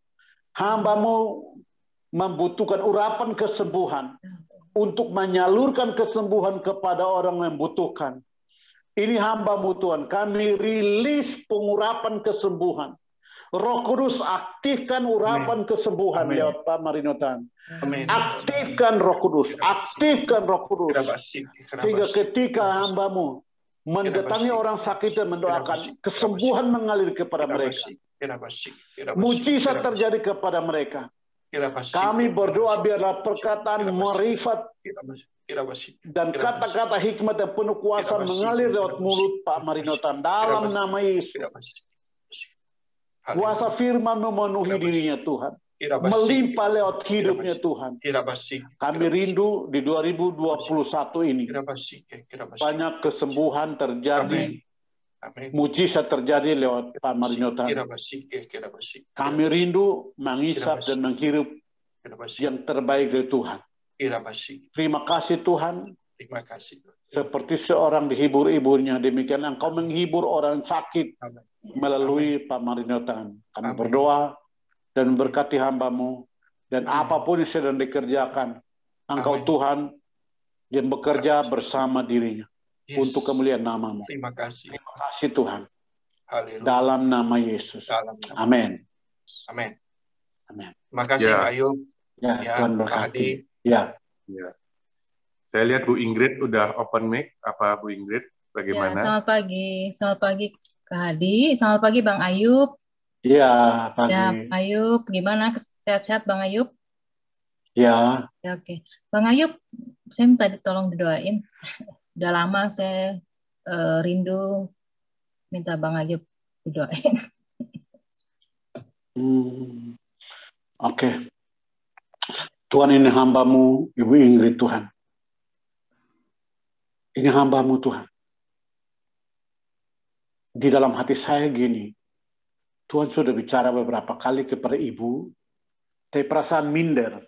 B: Hamba-Mu membutuhkan urapan kesembuhan untuk menyalurkan kesembuhan kepada orang yang membutuhkan. Ini hamba-Mu Tuhan, kami rilis pengurapan kesembuhan. Roh Kudus aktifkan urapan kesembuhan lewat Pak Marino Tan. Aktifkan Roh Kudus, aktifkan Roh Kudus. Sehingga ketika hamba-Mu mendatangi orang sakit dan mendoakan, kesembuhan mengalir kepada mereka. Mujizat terjadi kepada mereka. Kami berdoa biarlah perkataan marifat dan kata-kata hikmat dan penuh kuasa mengalir lewat mulut Pak Marino Tan dalam nama Yesus. Kuasa firman memenuhi dirinya Tuhan. Melimpah lewat hidupnya Tuhan. Kami rindu di 2021 ini. Banyak kesembuhan terjadi. Mujizat terjadi lewat Pak Marino Tan. Kami rindu mengisap dan menghirup yang terbaik dari Tuhan. Terima kasih Tuhan. Seperti seorang dihibur ibunya, demikian Engkau menghibur orang sakit melalui Pak Marinotan. Kami berdoa dan memberkati hamba-Mu, dan apapun yang sedang dikerjakan, Engkau Tuhan yang bekerja bersama dirinya untuk kemuliaan nama-Mu.
H: Terima kasih.
B: Terima kasih Tuhan.
H: Haleluya.
B: Dalam nama Yesus. Amin.
H: Amin.
B: Amin.
H: Terima kasih Pak Ayub.
B: Ya, Tuhan berkati. Ya.
A: Saya lihat Bu Ingrid udah open mic. Apa Bu Ingrid? Bagaimana?
I: Ya, selamat pagi. Selamat pagi Kak Hadi. Selamat pagi Bang Ayub.
B: Iya, pagi.
I: Ya, Ayub, gimana? Sehat-sehat Bang Ayub?
B: Ya.
I: Ya, oke. Bang Ayub, saya minta tolong didoain. Udah lama saya rindu minta Bang Ayub didoain.
B: Oke. Tuhan, ini hamba-Mu, Ibu Ingrid Tuhan. Ini hamba-Mu Tuhan. Di dalam hati saya gini, Tuhan sudah bicara beberapa kali kepada Ibu, tapi perasaan minder.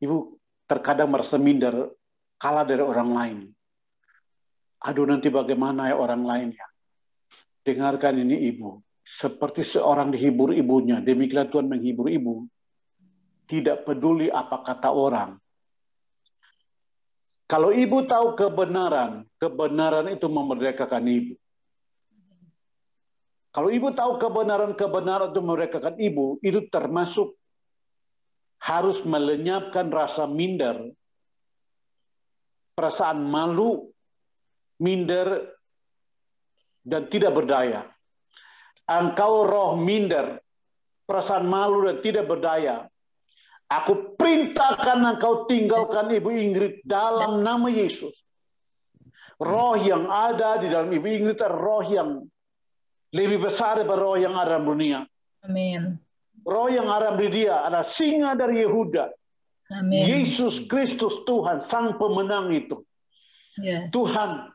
B: Ibu terkadang merasa minder, kalah dari orang lain. Aduh, nanti bagaimana ya orang lain ya? Dengarkan ini Ibu. Seperti seorang dihibur ibunya, demikian Tuhan menghibur Ibu. Tidak peduli apa kata orang. Kalau Ibu tahu kebenaran, kebenaran itu memerdekakan Ibu. Kalau Ibu tahu kebenaran itu memerdekakan Ibu, itu termasuk harus melenyapkan rasa minder, perasaan malu, minder, dan tidak berdaya. Engkau roh minder, perasaan malu dan tidak berdaya, aku perintahkan engkau tinggalkan Ibu Ingrid dalam nama Yesus. Roh yang ada di dalam Ibu Ingrid adalah roh yang lebih besar daripada roh yang ada di dunia.
I: Amin.
B: Roh yang ada di dia adalah singa dari Yehuda.
I: Amin.
B: Yesus Kristus Tuhan, sang pemenang itu.
I: Yes.
B: Tuhan,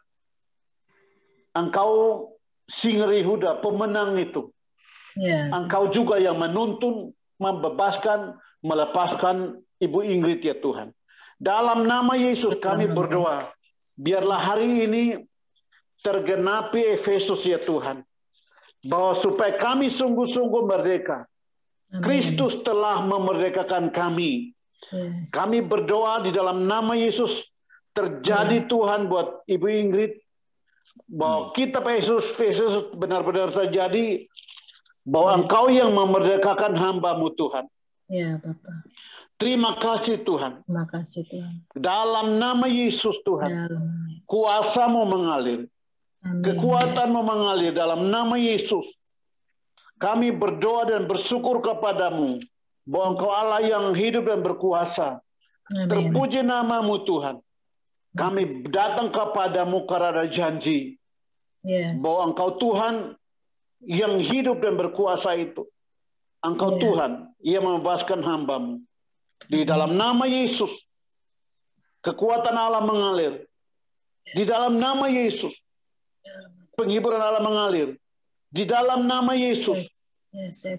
B: engkau singa Yehuda, pemenang itu.
I: Yeah.
B: Engkau juga yang menuntun, membebaskan, melepaskan Ibu Ingrid ya Tuhan. Dalam nama Yesus kami berdoa, biarlah hari ini tergenapi Efesus ya Tuhan. Bahwa supaya kami sungguh-sungguh merdeka. Amin. Kristus telah memerdekakan kami.
I: Yes.
B: Kami berdoa di dalam nama Yesus, terjadi Tuhan buat Ibu Ingrid, bahwa kitab Efesus benar-benar terjadi, bahwa Engkau yang memerdekakan hamba-Mu Tuhan.
I: Ya, Bapak.
B: Terima kasih Tuhan.
I: Terima kasih Tuhan.
B: Dalam nama Yesus Tuhan, kuasa-Mu mengalir.
I: Amin.
B: Kekuatan-Mu mengalir dalam nama Yesus. Kami berdoa dan bersyukur kepadamu bahwa Engkau Allah yang hidup dan berkuasa.
I: Amin.
B: Terpuji nama-Mu Tuhan. Kami datang kepadamu karena janji.
I: Yes.
B: Bahwa Engkau Tuhan yang hidup dan berkuasa itu. Engkau Tuhan yang membebaskan hamba-Mu. Di dalam nama Yesus, kekuatan Allah mengalir. Di dalam nama Yesus, penghiburan Allah mengalir. Di dalam nama Yesus,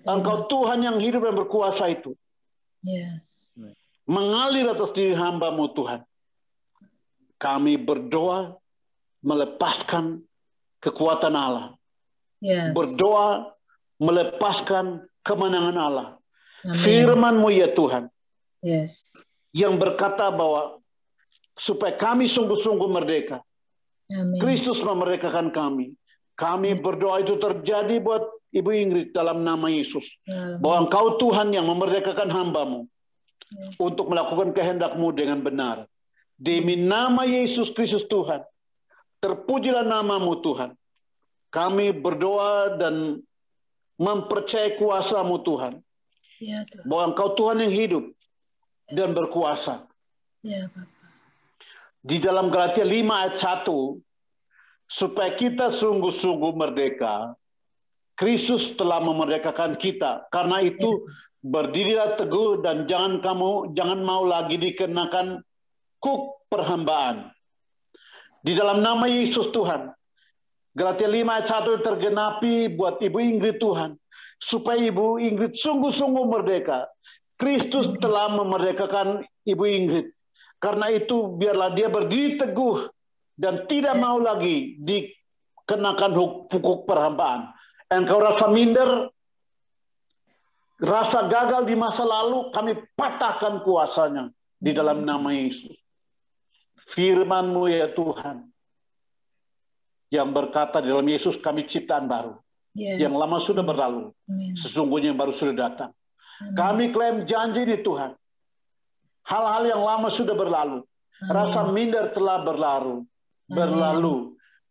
B: Engkau Tuhan yang hidup dan berkuasa itu.
I: Yes.
B: Mengalir atas diri hamba-Mu Tuhan. Kami berdoa melepaskan kekuatan Allah.
I: Yes.
B: Berdoa melepaskan kemenangan Allah.
I: Amin.
B: Firman-Mu ya Tuhan.
I: Yes.
B: Yang berkata bahwa supaya kami sungguh-sungguh merdeka.
I: Amin.
B: Kristus memerdekakan kami. Kami berdoa itu terjadi buat Ibu Ingrid dalam nama Yesus. Bahwa Engkau Tuhan yang memerdekakan hamba-Mu. Untuk melakukan kehendak-Mu dengan benar. Demi nama Yesus Kristus Tuhan. Terpujilah nama-Mu Tuhan. Kami berdoa dan mempercayai kuasa-Mu Tuhan.
I: Ya, Tuhan.
B: Bahwa Engkau Tuhan yang hidup dan berkuasa.
I: Ya, Bapak.
B: Di dalam Galatia 5 ayat 1, supaya kita sungguh-sungguh merdeka, Kristus telah memerdekakan kita. Karena itu, berdirilah teguh dan jangan mau lagi dikenakan kuk perhambaan. Di dalam nama Yesus Tuhan, Galatia 5 ayat 1 tergenapi buat Ibu Ingrid Tuhan. Supaya Ibu Ingrid sungguh-sungguh merdeka. Kristus telah memerdekakan Ibu Ingrid. Karena itu biarlah dia berdiri teguh dan tidak mau lagi dikenakan hukum perhambaan. Engkau rasa minder, rasa gagal di masa lalu, kami patahkan kuasanya di dalam nama Yesus. Firman-Mu ya Tuhan, yang berkata di dalam Yesus kami ciptaan baru. Yang lama sudah berlalu, sesungguhnya yang baru sudah datang. Kami klaim janji di Tuhan. Hal-hal yang lama sudah berlalu. Rasa minder telah berlalu.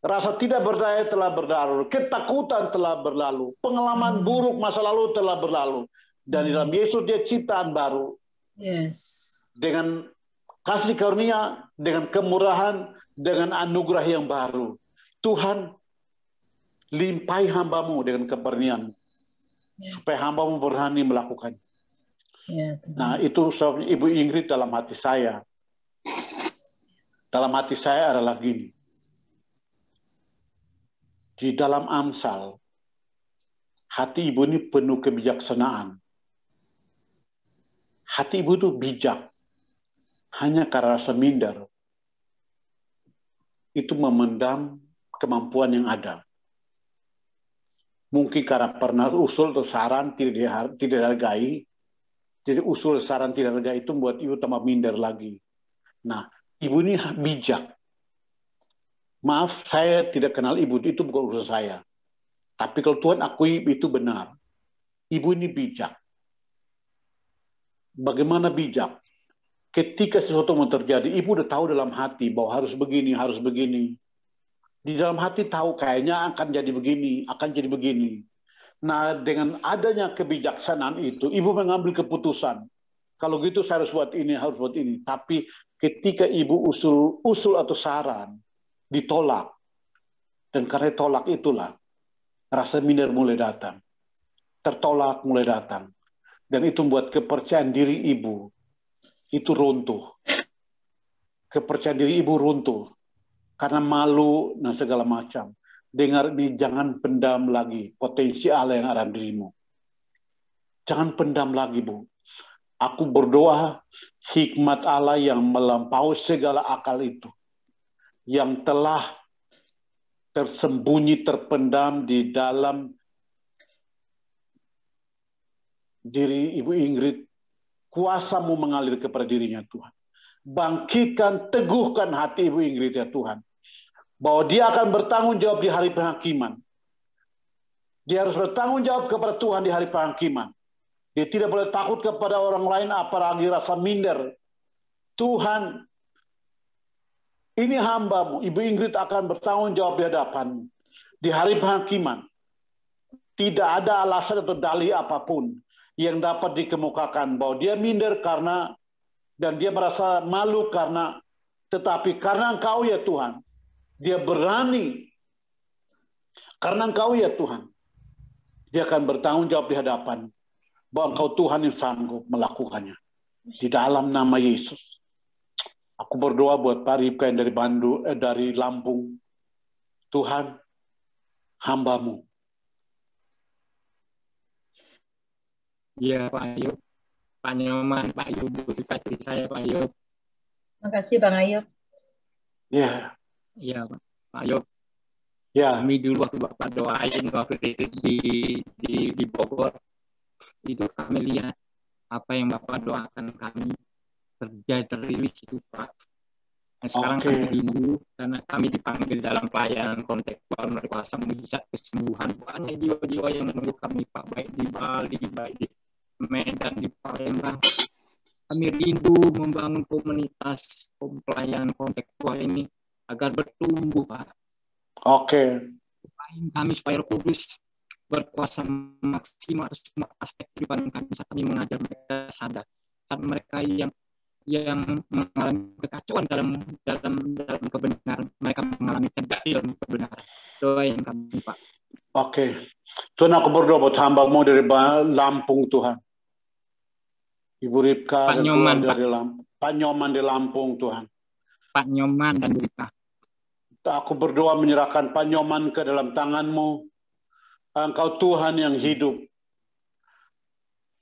B: Rasa tidak berdaya telah berlalu. Ketakutan telah berlalu. Pengalaman buruk masa lalu telah berlalu. Dan di dalam Yesus dia ciptaan baru. Dengan kasih karunia, dengan kemurahan, dengan anugerah yang baru. Tuhan, limpahi hamba-Mu dengan keberanian, supaya hamba-Mu berani melakukan. Nah, itu sebabnya Ibu Ingrid dalam hati saya. Dalam hati saya adalah gini. Di dalam Amsal, hati Ibu ini penuh kebijaksanaan. Hati Ibu itu bijak. Hanya karena rasa minder, itu memendam kemampuan yang ada. Mungkin karena pernah usul atau saran tidak dihargai, jadi usul saran tidak dihargai itu membuat Ibu tambah minder lagi. Nah, Ibu ini bijak. Maaf, saya tidak kenal Ibu, itu bukan urusan saya. Tapi kalau Tuhan akui itu benar. Ibu ini bijak. Bagaimana bijak? Ketika sesuatu mau terjadi, Ibu udah tahu dalam hati bahwa harus begini, harus begini. Di dalam hati tahu kayaknya akan jadi begini, akan jadi begini. Nah, dengan adanya kebijaksanaan itu, Ibu mengambil keputusan. Kalau gitu saya harus buat ini, harus buat ini. Tapi ketika Ibu usul atau saran, ditolak. Dan karena tolak itulah, rasa minder mulai datang. Tertolak mulai datang. Dan itu membuat kepercayaan diri Ibu itu runtuh. Kepercayaan diri Ibu runtuh. Karena malu dan segala macam. Dengar ini, jangan pendam lagi potensi Allah yang ada di dirimu. Jangan pendam lagi, Bu. Aku berdoa hikmat Allah yang melampaui segala akal itu. Yang telah tersembunyi, terpendam di dalam diri Ibu Ingrid. Kuasa-Mu mengalir kepada dirinya, Tuhan. Bangkitkan, teguhkan hati Ibu Ingrid, ya Tuhan. Bahwa dia akan bertanggung jawab di hari penghakiman. Dia harus bertanggung jawab kepada Tuhan di hari penghakiman. Dia tidak boleh takut kepada orang lain, apalagi rasa minder. Tuhan, ini hamba-Mu, Ibu Ingrid akan bertanggung jawab di hadapan-Mu. Di hari penghakiman. Tidak ada alasan atau dalih apapun yang dapat dikemukakan bahwa dia minder karena, dan dia merasa malu karena, tetapi karena Engkau ya Tuhan, dia berani. Karena Engkau ya Tuhan, dia akan bertanggung jawab di hadapan bahwa Engkau Tuhan yang sanggup melakukannya. Di dalam nama Yesus. Aku berdoa buat Pak Ripka yang dari dari Lampung. Tuhan, hamba-Mu.
J: Iya, Pak Ayub. Pak Nyoman, Pak Ayub, kasih saya, Pak Ayub.
I: Makasih, Bang Ayub.
B: Ya.
J: Iya, Pak Ayub.
B: Ya.
J: Kami dulu waktu Bapak doain waktu di Bogor, itu kami lihat apa yang Bapak doakan kami terrilis itu, Pak. Nah, sekarang kami rindu karena kami dipanggil dalam pelayanan kontekstual kuasa mujizat kesembuhan. Banyak jiwa-jiwa yang menunggu kami, Pak, baik di Bali, baik di Medan, di Palembang. Kami rindu membangun komunitas pelayanan kontekstual ini agar bertumbuh, Pak. Kami supaya Roh Kudus berkuasa maksimal atas semua aspek kehidupan kami saat kami mengajar mereka sadar. Saat mereka yang mengalami kekacauan dalam kebenaran, mereka mengalami tegak di dalam kebenaran. Doain kami, Pak.
B: Tuhan, aku berdoa buat hamba-Mu dari Lampung, Tuhan. Ibu Ripka
J: Pak Nyoman,
B: dari Lampung. Pak Nyoman di Lampung, Tuhan.
J: Pak Nyoman dan Ripka.
B: Aku berdoa menyerahkan Pak Nyoman ke dalam tangan-Mu. Engkau Tuhan yang hidup.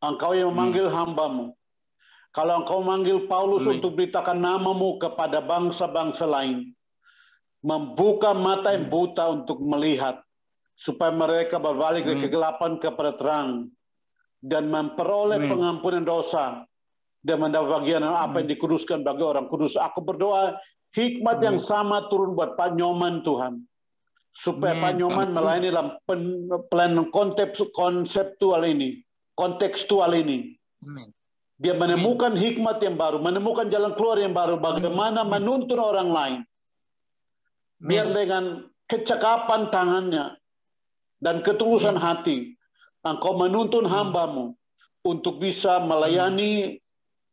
B: Engkau yang memanggil hamba-Mu. Kalau engkau manggil Paulus untuk beritakan namamu kepada bangsa-bangsa lain, membuka mata yang buta untuk melihat, supaya mereka berbalik dari kegelapan kepada terang, dan memperoleh pengampunan dosa, dan mendapat bagian apa yang dikuduskan bagi orang kudus. Aku berdoa hikmat yang sama turun buat Pak Nyoman, Tuhan. Supaya Pak Nyoman melayani dalam pelayanan kontekstual ini. Dia menemukan hikmat yang baru, menemukan jalan keluar yang baru, bagaimana menuntun orang lain. Biar dengan kecakapan tangannya dan ketulusan hati, engkau menuntun hambamu untuk bisa melayani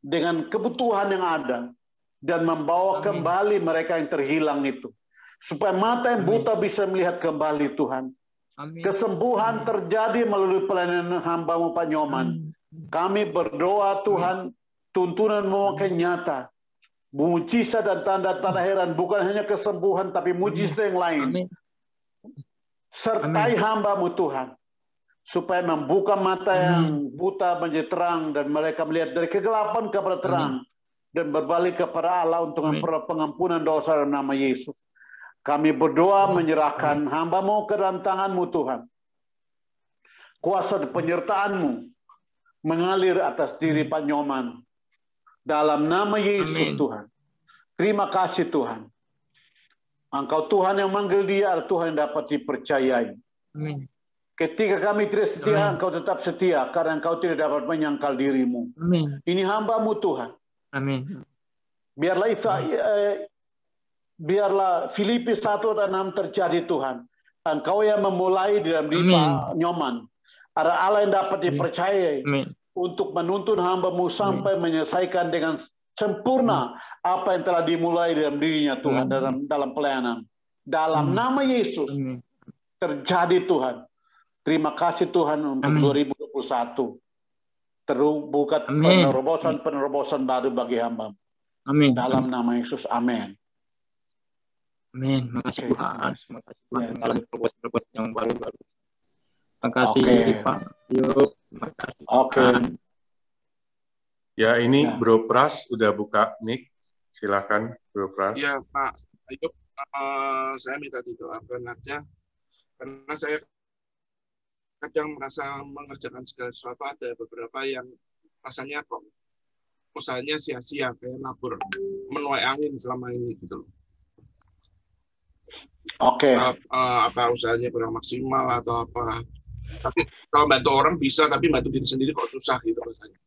B: dengan kebutuhan yang ada dan membawa kembali mereka yang terhilang itu. Supaya mata yang buta bisa melihat kembali, Tuhan. Kesembuhan terjadi melalui pelayanan hamba-Mu Pak Nyoman. Kami berdoa, Tuhan, tuntunan-Mu akan nyata. Mujizat dan tanda-tanda heran, bukan hanya kesembuhan, tapi mujizat yang lain. Sertai hamba-Mu, Tuhan, supaya membuka mata yang buta menjadi terang, dan mereka melihat dari kegelapan kepada terang, dan berbalik kepada Allah untuk memperoleh pengampunan dosa dalam nama Yesus. Kami berdoa menyerahkan hamba-Mu ke dalam tangan-Mu, Tuhan. Kuasa dan penyertaan-Mu mengalir atas diri Pak Nyoman. Dalam nama Yesus, Tuhan. Terima kasih, Tuhan. Engkau Tuhan yang manggil dia, adalah Tuhan yang dapat dipercayai. Ketika kami tidak setia, Engkau tetap setia, karena Engkau tidak dapat menyangkal diri-Mu. Ini hamba-Mu, Tuhan. Biarlah Filipi 1:6 terjadi, Tuhan. Engkau yang memulai di dalam diri Pak Nyoman. Ada Allah yang dapat dipercayai untuk menuntun hamba-Mu sampai menyelesaikan dengan sempurna apa yang telah dimulai dalam dirinya, Tuhan, dalam pelayanan. Dalam nama Yesus terjadi, Tuhan. Terima kasih, Tuhan, untuk 2021. Terbuka penerobosan baru bagi hamba. Dalam nama Yesus, amin.
J: Amin. Makasih Tuhan. Makasih Tuhan mengalami perbuatan yang baru-baru. Makasih Pak. Yuk. Makasih.
A: Ya, ini Bro Pras udah buka mic. Silakan Bro Pras.
K: Ya Pak Ayub, saya minta didoakan aja, karena saya kadang merasa mengerjakan segala sesuatu, ada beberapa yang rasanya kok usahanya sia-sia, kayak nabur menuai angin selama ini gitu loh. Apa usahanya kurang maksimal atau apa. Tapi kalau bantu orang bisa, tapi bantu diri sendiri kok susah gitu rasanya.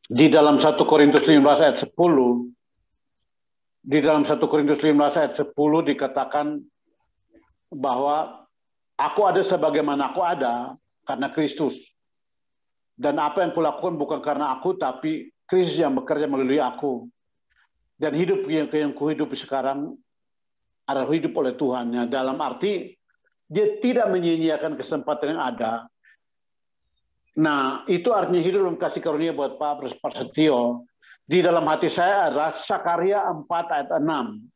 B: Di dalam 1 Korintus 15 ayat 10, di dalam 1 Korintus 15 ayat 10 dikatakan bahwa aku ada sebagaimana aku ada karena Kristus. Dan apa yang kulakukan bukan karena aku, tapi Kristus yang bekerja melalui aku. Dan hidup yang kuhidupi sekarang adalah hidup oleh Tuhan. Dalam arti, dia tidak menyia-nyiakan kesempatan yang ada. Nah, itu artinya hidup dalam kasih karunia buat Pak Prasetyo. Di dalam hati saya adalah Sakaria 4 ayat 6.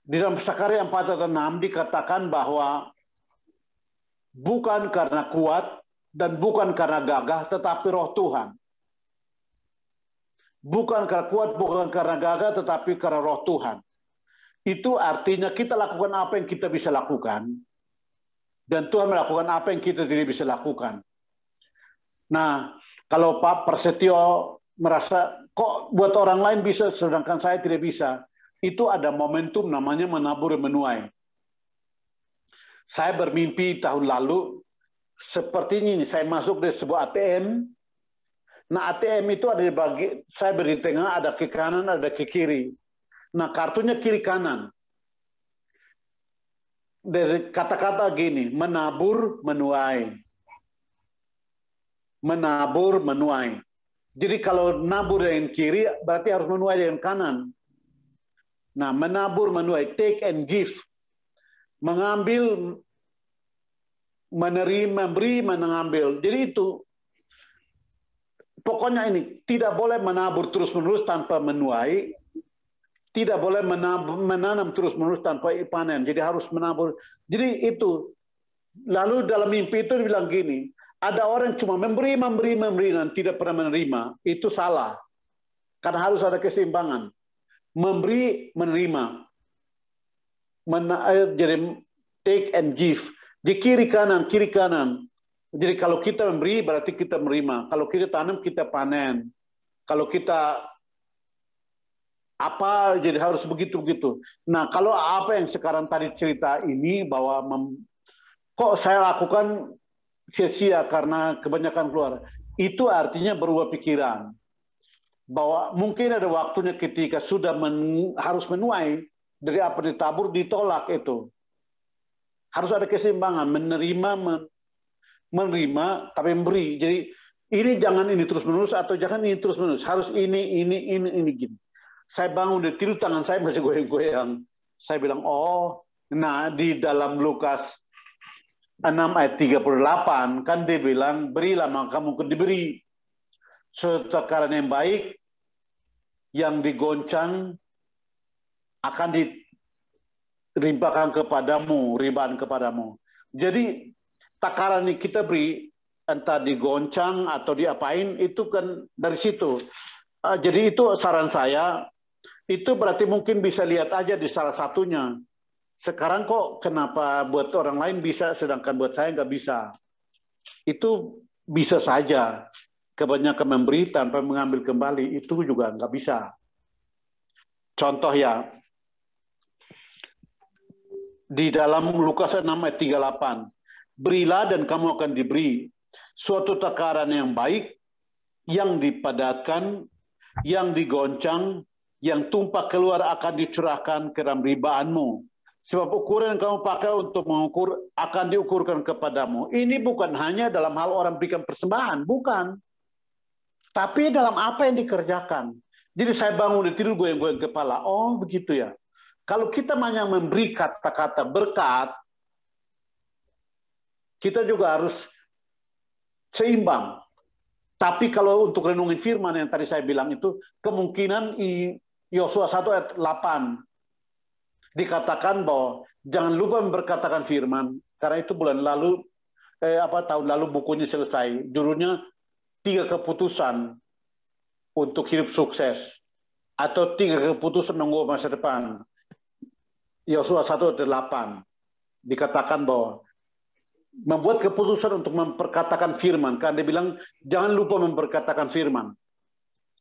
B: Di dalam Sakaria 4 ayat 6 dikatakan bahwa bukan karena kuat dan bukan karena gagah, tetapi roh Tuhan. Bukan karena kuat, bukan karena gagah, tetapi karena roh Tuhan. Itu artinya kita lakukan apa yang kita bisa lakukan, dan Tuhan melakukan apa yang kita tidak bisa lakukan. Nah, kalau Pak Prasetyo merasa, kok buat orang lain bisa, sedangkan saya tidak bisa, itu ada momentum namanya menabur menuai. Saya bermimpi tahun lalu, seperti ini, saya masuk di sebuah ATM. Nah, ATM itu ada di saya berdiri di tengah, ada ke kanan, ada ke kiri. Nah, kartunya kiri kanan. Dari kata-kata gini, menabur, menuai. Menabur, menuai. Jadi kalau nabur dengan kiri, berarti harus menuai dengan kanan. Nah, menabur, menuai, take and give. Mengambil, menerima, memberi, mengambil. Jadi itu, pokoknya ini, tidak boleh menabur terus-menerus tanpa menuai, tidak boleh menanam terus-menerus tanpa panen. Jadi harus menabur. Jadi itu, Lalu dalam mimpi itu dibilang gini, ada orang cuma memberi dan tidak pernah menerima, itu salah. Karena harus ada keseimbangan. Memberi, menerima. Jadi take and give. Di kiri kanan. Jadi kalau kita memberi berarti kita menerima. Kalau kita tanam kita panen. Kalau kita apa jadi harus begitu-begitu. Nah, kalau apa yang sekarang tadi cerita ini bahwa kok saya lakukan sia-sia karena kebanyakan keluar. Itu artinya berubah pikiran. Bahwa mungkin ada waktunya ketika sudah harus menuai dari apa ditabur, ditolak itu. Harus ada keseimbangan, menerima tapi memberi. Jadi ini jangan ini terus-menerus atau jangan ini terus-menerus. Harus ini gini. Saya bangun dari tidur, tangan saya masih goyang-goyang. Saya bilang, oh, nah di dalam Lukas 6 ayat 38 kan dia bilang, berilah maka kamu akan diberi. Setakaran yang baik, yang digoncang akan diribakan kepadamu. Jadi takaran yang kita beri, entah digoncang atau diapain, itu kan dari situ. Jadi itu saran saya. Itu berarti mungkin bisa lihat aja di salah satunya. Sekarang kok kenapa buat orang lain bisa, sedangkan buat saya nggak bisa. Itu bisa saja. Kebanyakan memberi tanpa mengambil kembali, itu juga nggak bisa. Contoh ya, di dalam Lukas 6 ayat 38, berilah dan kamu akan diberi suatu takaran yang baik, yang dipadatkan, yang digoncang, yang tumpah keluar akan dicurahkan ke dalam ribaanmu. Sebab ukuran yang kamu pakai untuk mengukur akan diukurkan kepadamu. Ini bukan hanya dalam hal orang berikan persembahan, bukan. Tapi dalam apa yang dikerjakan. Jadi saya bangun di tidur goyang-goyang kepala. Oh begitu ya. Kalau kita hanya memberi kata-kata berkat, kita juga harus seimbang. Tapi kalau untuk renungin firman yang tadi saya bilang itu, kemungkinan Yosua 1 ayat 8 dikatakan bahwa jangan lupa memperkatakan firman, karena itu bulan lalu tahun lalu bukunya selesai, judulnya 3 keputusan untuk hidup sukses atau 3 keputusan menunggu masa depan. Yosua 1 ayat 8 dikatakan bahwa membuat keputusan untuk memperkatakan firman, kan dia bilang jangan lupa memperkatakan firman.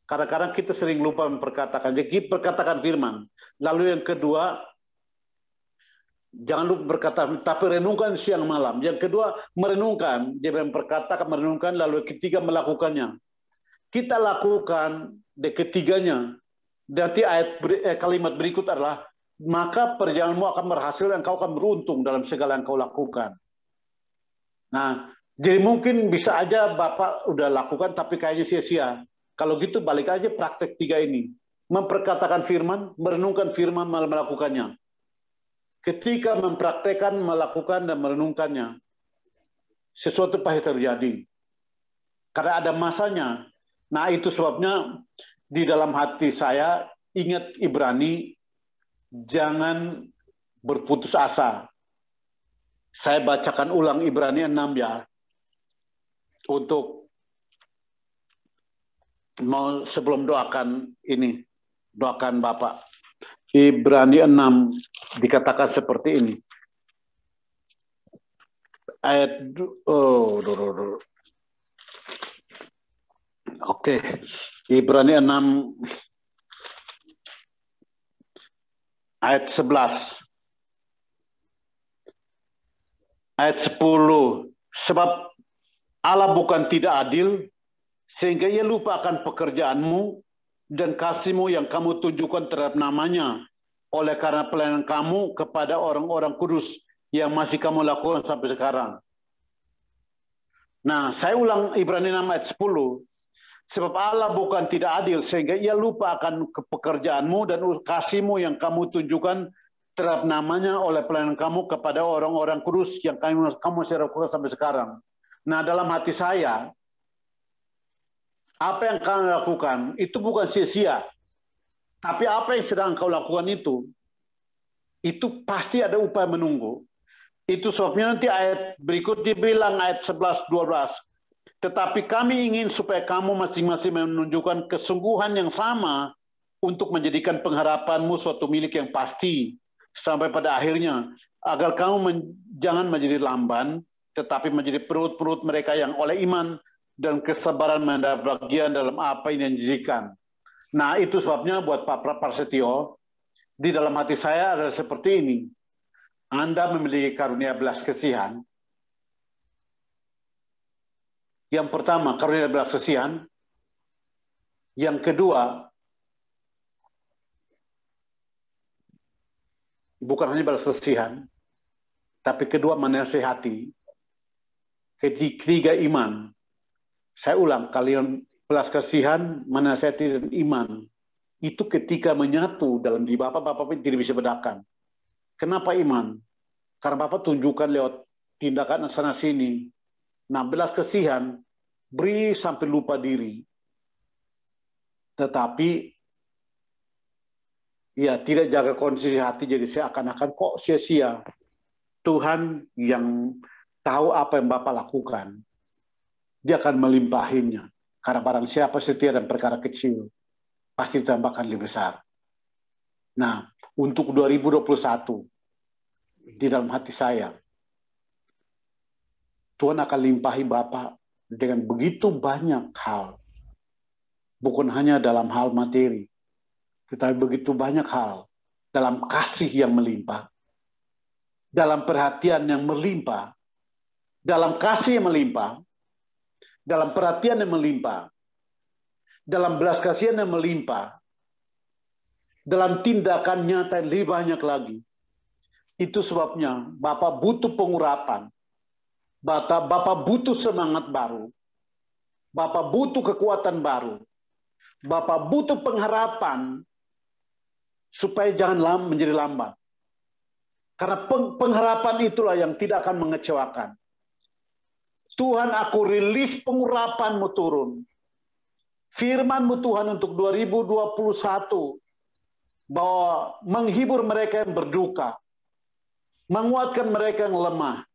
B: Kadang-kadang kita sering lupa memperkatakan. Jadi perkatakan firman. Lalu yang kedua, jangan lupa berkata, tapi renungkan siang malam. Yang kedua, merenungkan. Dia memperkatakan, merenungkan, lalu ketiga melakukannya. Kita lakukan di ketiganya. Nanti kalimat berikut adalah, maka perjalananmu akan berhasil dan kau akan beruntung dalam segala yang kau lakukan. Nah, jadi mungkin bisa aja Bapak udah lakukan, tapi kayaknya sia-sia. Kalau gitu balik aja praktek 3 ini. Memperkatakan firman, merenungkan firman, melakukannya. Ketika mempraktekkan, melakukan, dan merenungkannya, sesuatu pasti terjadi. Karena ada masanya. Nah itu sebabnya di dalam hati saya, ingat Ibrani, jangan berputus asa. Saya bacakan ulang Ibrani 6 ya. Untuk mau sebelum doakan ini, doakan Bapak. Ibrani 6 dikatakan seperti ini. Ayat Oke. Ibrani 6 ayat 11. Ayat 10. Sebab Allah bukan tidak adil, sehingga ia lupa akan pekerjaanmu dan kasihmu yang kamu tunjukkan terhadap namanya oleh karena pelayanan kamu kepada orang-orang kudus yang masih kamu lakukan sampai sekarang. Nah, saya ulang Ibrani 6 ayat 10. Sebab Allah bukan tidak adil sehingga ia lupa akan pekerjaanmu dan kasihmu yang kamu tunjukkan terhadap namanya oleh pelayanan kamu kepada orang-orang kudus yang kamu masih lakukan sampai sekarang. Nah, dalam hati saya, apa yang kau lakukan itu bukan sia-sia. Tapi apa yang sedang kau lakukan itu pasti ada upaya menunggu. Itu sebabnya nanti ayat berikut dibilang ayat 11-12. Tetapi kami ingin supaya kamu masing-masing menunjukkan kesungguhan yang sama untuk menjadikan pengharapanmu suatu milik yang pasti sampai pada akhirnya, agar kamu jangan menjadi lamban, tetapi menjadi perut-perut mereka yang oleh iman dan kesabaran mendapat bagian dalam apa yang dijadikan. Nah, itu sebabnya buat Pak Prasetyo, di dalam hati saya adalah seperti ini. Anda memiliki karunia belas kasihan. Yang pertama, karunia belas kasihan. Yang kedua, bukan hanya belas kasihan, tapi kedua menasihati. Ketiga iman. Saya ulang, kalian belas kasihan, menasihati dan iman. Itu ketika menyatu dalam diri Bapak tidak bisa bedakan. Kenapa iman? Karena Bapak tunjukkan lewat tindakan sana sini. Nah, belas kasihan, beri sampai lupa diri. Tetapi, ya tidak jaga kondisi hati, jadi seakan-akan kok sia-sia. Tuhan yang tahu apa yang Bapak lakukan, dia akan melimpahinya. Karena barang siapa setia dan perkara kecil, pasti ditambahkan lebih besar. Nah, untuk 2021, di dalam hati saya, Tuhan akan limpahi Bapak dengan begitu banyak hal. Bukan hanya dalam hal materi, tetapi begitu banyak hal dalam kasih yang melimpah, dalam perhatian yang melimpah, dalam kasih yang melimpah, dalam perhatian yang melimpah, dalam belas kasihan yang melimpah, dalam tindakan nyata yang lebih banyak lagi. Itu sebabnya Bapak butuh pengurapan, Bapak butuh semangat baru, Bapak butuh kekuatan baru, Bapak butuh pengharapan supaya jangan menjadi lambat. Karena pengharapan itulah yang tidak akan mengecewakan. Tuhan, aku rilis pengurapan-Mu turun. Firman-Mu Tuhan untuk 2021 bahwa menghibur mereka yang berduka, menguatkan mereka yang lemah.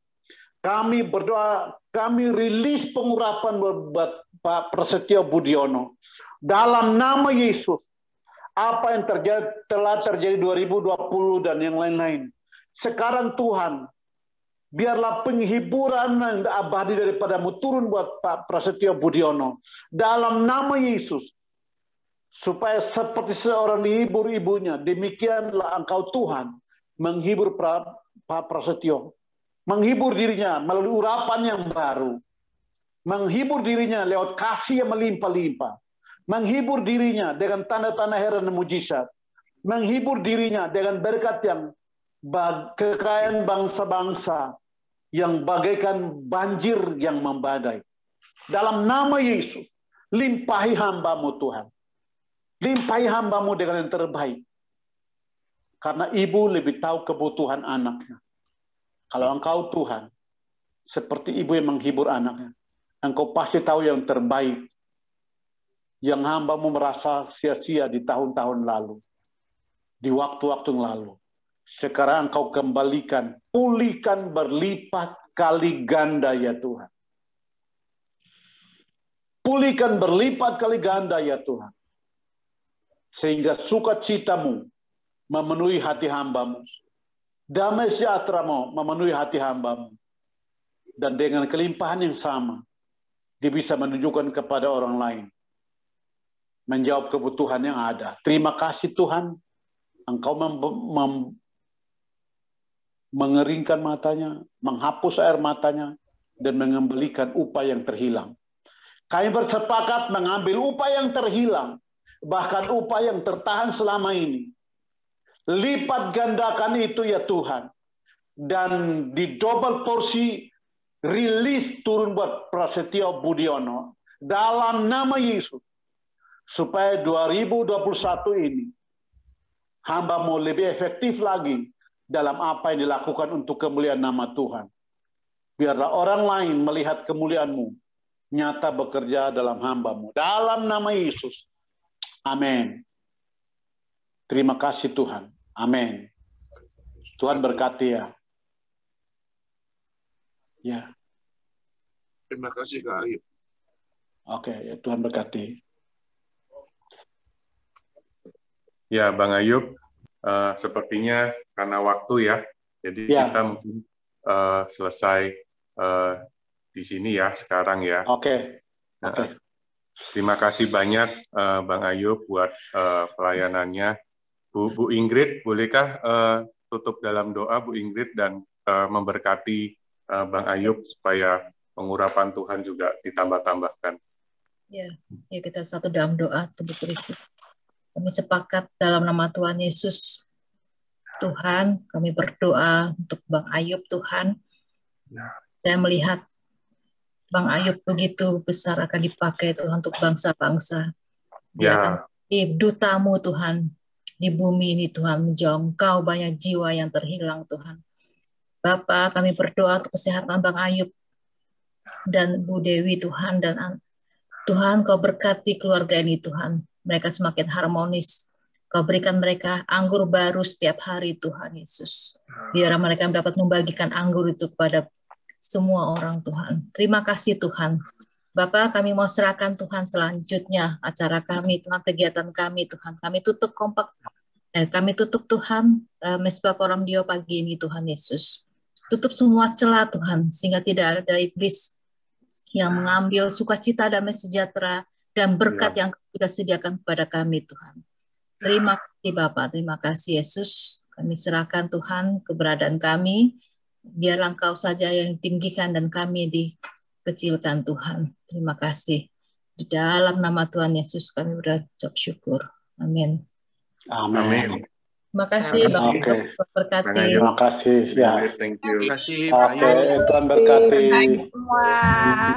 B: Kami berdoa, kami rilis pengurapan buat Pak Prasetyo Budiono. Dalam nama Yesus, apa yang telah terjadi 2020 dan yang lain-lain. Sekarang Tuhan, biarlah penghiburan yang abadi daripada-Mu turun buat Pak Prasetyo Budiono. Dalam nama Yesus, supaya seperti seorang dihibur ibunya, demikianlah Engkau Tuhan menghibur Pak Prasetyo. Menghibur dirinya melalui urapan yang baru. Menghibur dirinya lewat kasih yang melimpah-limpah. Menghibur dirinya dengan tanda-tanda heran dan mujizat. Menghibur dirinya dengan berkat yang kekayaan bangsa-bangsa yang bagaikan banjir yang membadai. Dalam nama Yesus, limpahi hamba-Mu Tuhan. Limpahi hamba-Mu dengan yang terbaik. Karena ibu lebih tahu kebutuhan anaknya. Kalau Engkau Tuhan, seperti ibu yang menghibur anaknya, Engkau pasti tahu yang terbaik. Yang hamba-Mu merasa sia-sia di tahun-tahun lalu. Di waktu-waktu yang lalu. Sekarang Engkau kembalikan, pulihkan berlipat kali ganda ya Tuhan. Pulihkan berlipat kali ganda ya Tuhan. Sehingga sukacita-Mu memenuhi hati hamba-Mu. Damai sejahtera-Mu memenuhi hati hamba-Mu. Dan dengan kelimpahan yang sama, dia bisa menunjukkan kepada orang lain. Menjawab kebutuhan yang ada. Terima kasih Tuhan, Engkau mengeringkan matanya, menghapus air matanya, dan mengembalikan upah yang terhilang. Kami bersepakat mengambil upah yang terhilang, bahkan upah yang tertahan selama ini. Lipat gandakan itu ya Tuhan. Dan di double porsi, rilis turun buat Prasetyo Budiono. Dalam nama Yesus. Supaya 2021 ini, hamba-Mu lebih efektif lagi dalam apa yang dilakukan untuk kemuliaan nama Tuhan. Biarlah orang lain melihat kemuliaan-Mu nyata bekerja dalam hamba-Mu. Dalam nama Yesus. Amin. Terima kasih Tuhan. Amin. Tuhan berkati ya. Ya.
K: Terima kasih Kak Ayub.
B: Oke, ya, Tuhan berkati.
A: Ya, Bang Ayub, sepertinya karena waktu ya, jadi kita mungkin selesai di sini ya sekarang ya.
B: Oke.
A: Terima kasih banyak Bang Ayub buat pelayanannya. Bu Ingrid, bolehkah tutup dalam doa Bu Ingrid dan memberkati Bang Ayub supaya pengurapan Tuhan juga ditambah-tambahkan.
I: Ya, kita satu dalam doa tubuh Kristus. Kami sepakat dalam nama Tuhan Yesus. Tuhan, kami berdoa untuk Bang Ayub Tuhan. Saya melihat Bang Ayub begitu besar akan dipakai Tuhan untuk bangsa-bangsa. Dia akan menjadi dutamu Tuhan di bumi ini Tuhan, menjangkau banyak jiwa yang terhilang Tuhan. Bapa, kami berdoa untuk kesehatan Bang Ayub dan Bu Dewi Tuhan, dan Tuhan Kau berkati keluarga ini Tuhan. Mereka semakin harmonis. Kau berikan mereka anggur baru setiap hari Tuhan Yesus. Biar mereka dapat membagikan anggur itu kepada semua orang Tuhan. Terima kasih Tuhan. Bapak, kami mau serahkan Tuhan selanjutnya acara kami Tuhan, kegiatan kami Tuhan. Kami tutup kompak. Kami tutup Tuhan Mesbah Koram Dio pagi ini Tuhan Yesus. Tutup semua celah Tuhan, sehingga tidak ada iblis yang mengambil sukacita, damai sejahtera, dan berkat yang sudah sediakan kepada kami Tuhan. Terima kasih Bapak, terima kasih Yesus. Kami serahkan Tuhan keberadaan kami, biarlah Engkau saja yang ditinggikan dan kami dikecilkan Tuhan. Terima kasih. Di dalam nama Tuhan Yesus kami berucap syukur. Amin.
B: Amin.
I: Terima kasih Bapak, berkati.
B: Terima kasih ya.
A: Thank you.
K: Terima kasih
B: Tuhan berkati.
G: Semua.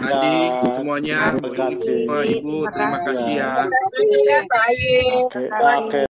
K: Adik semuanya,
B: berkati.
K: Ibu, terima kasih ya.
G: Terima kasih Pak Ayub.
B: Oke.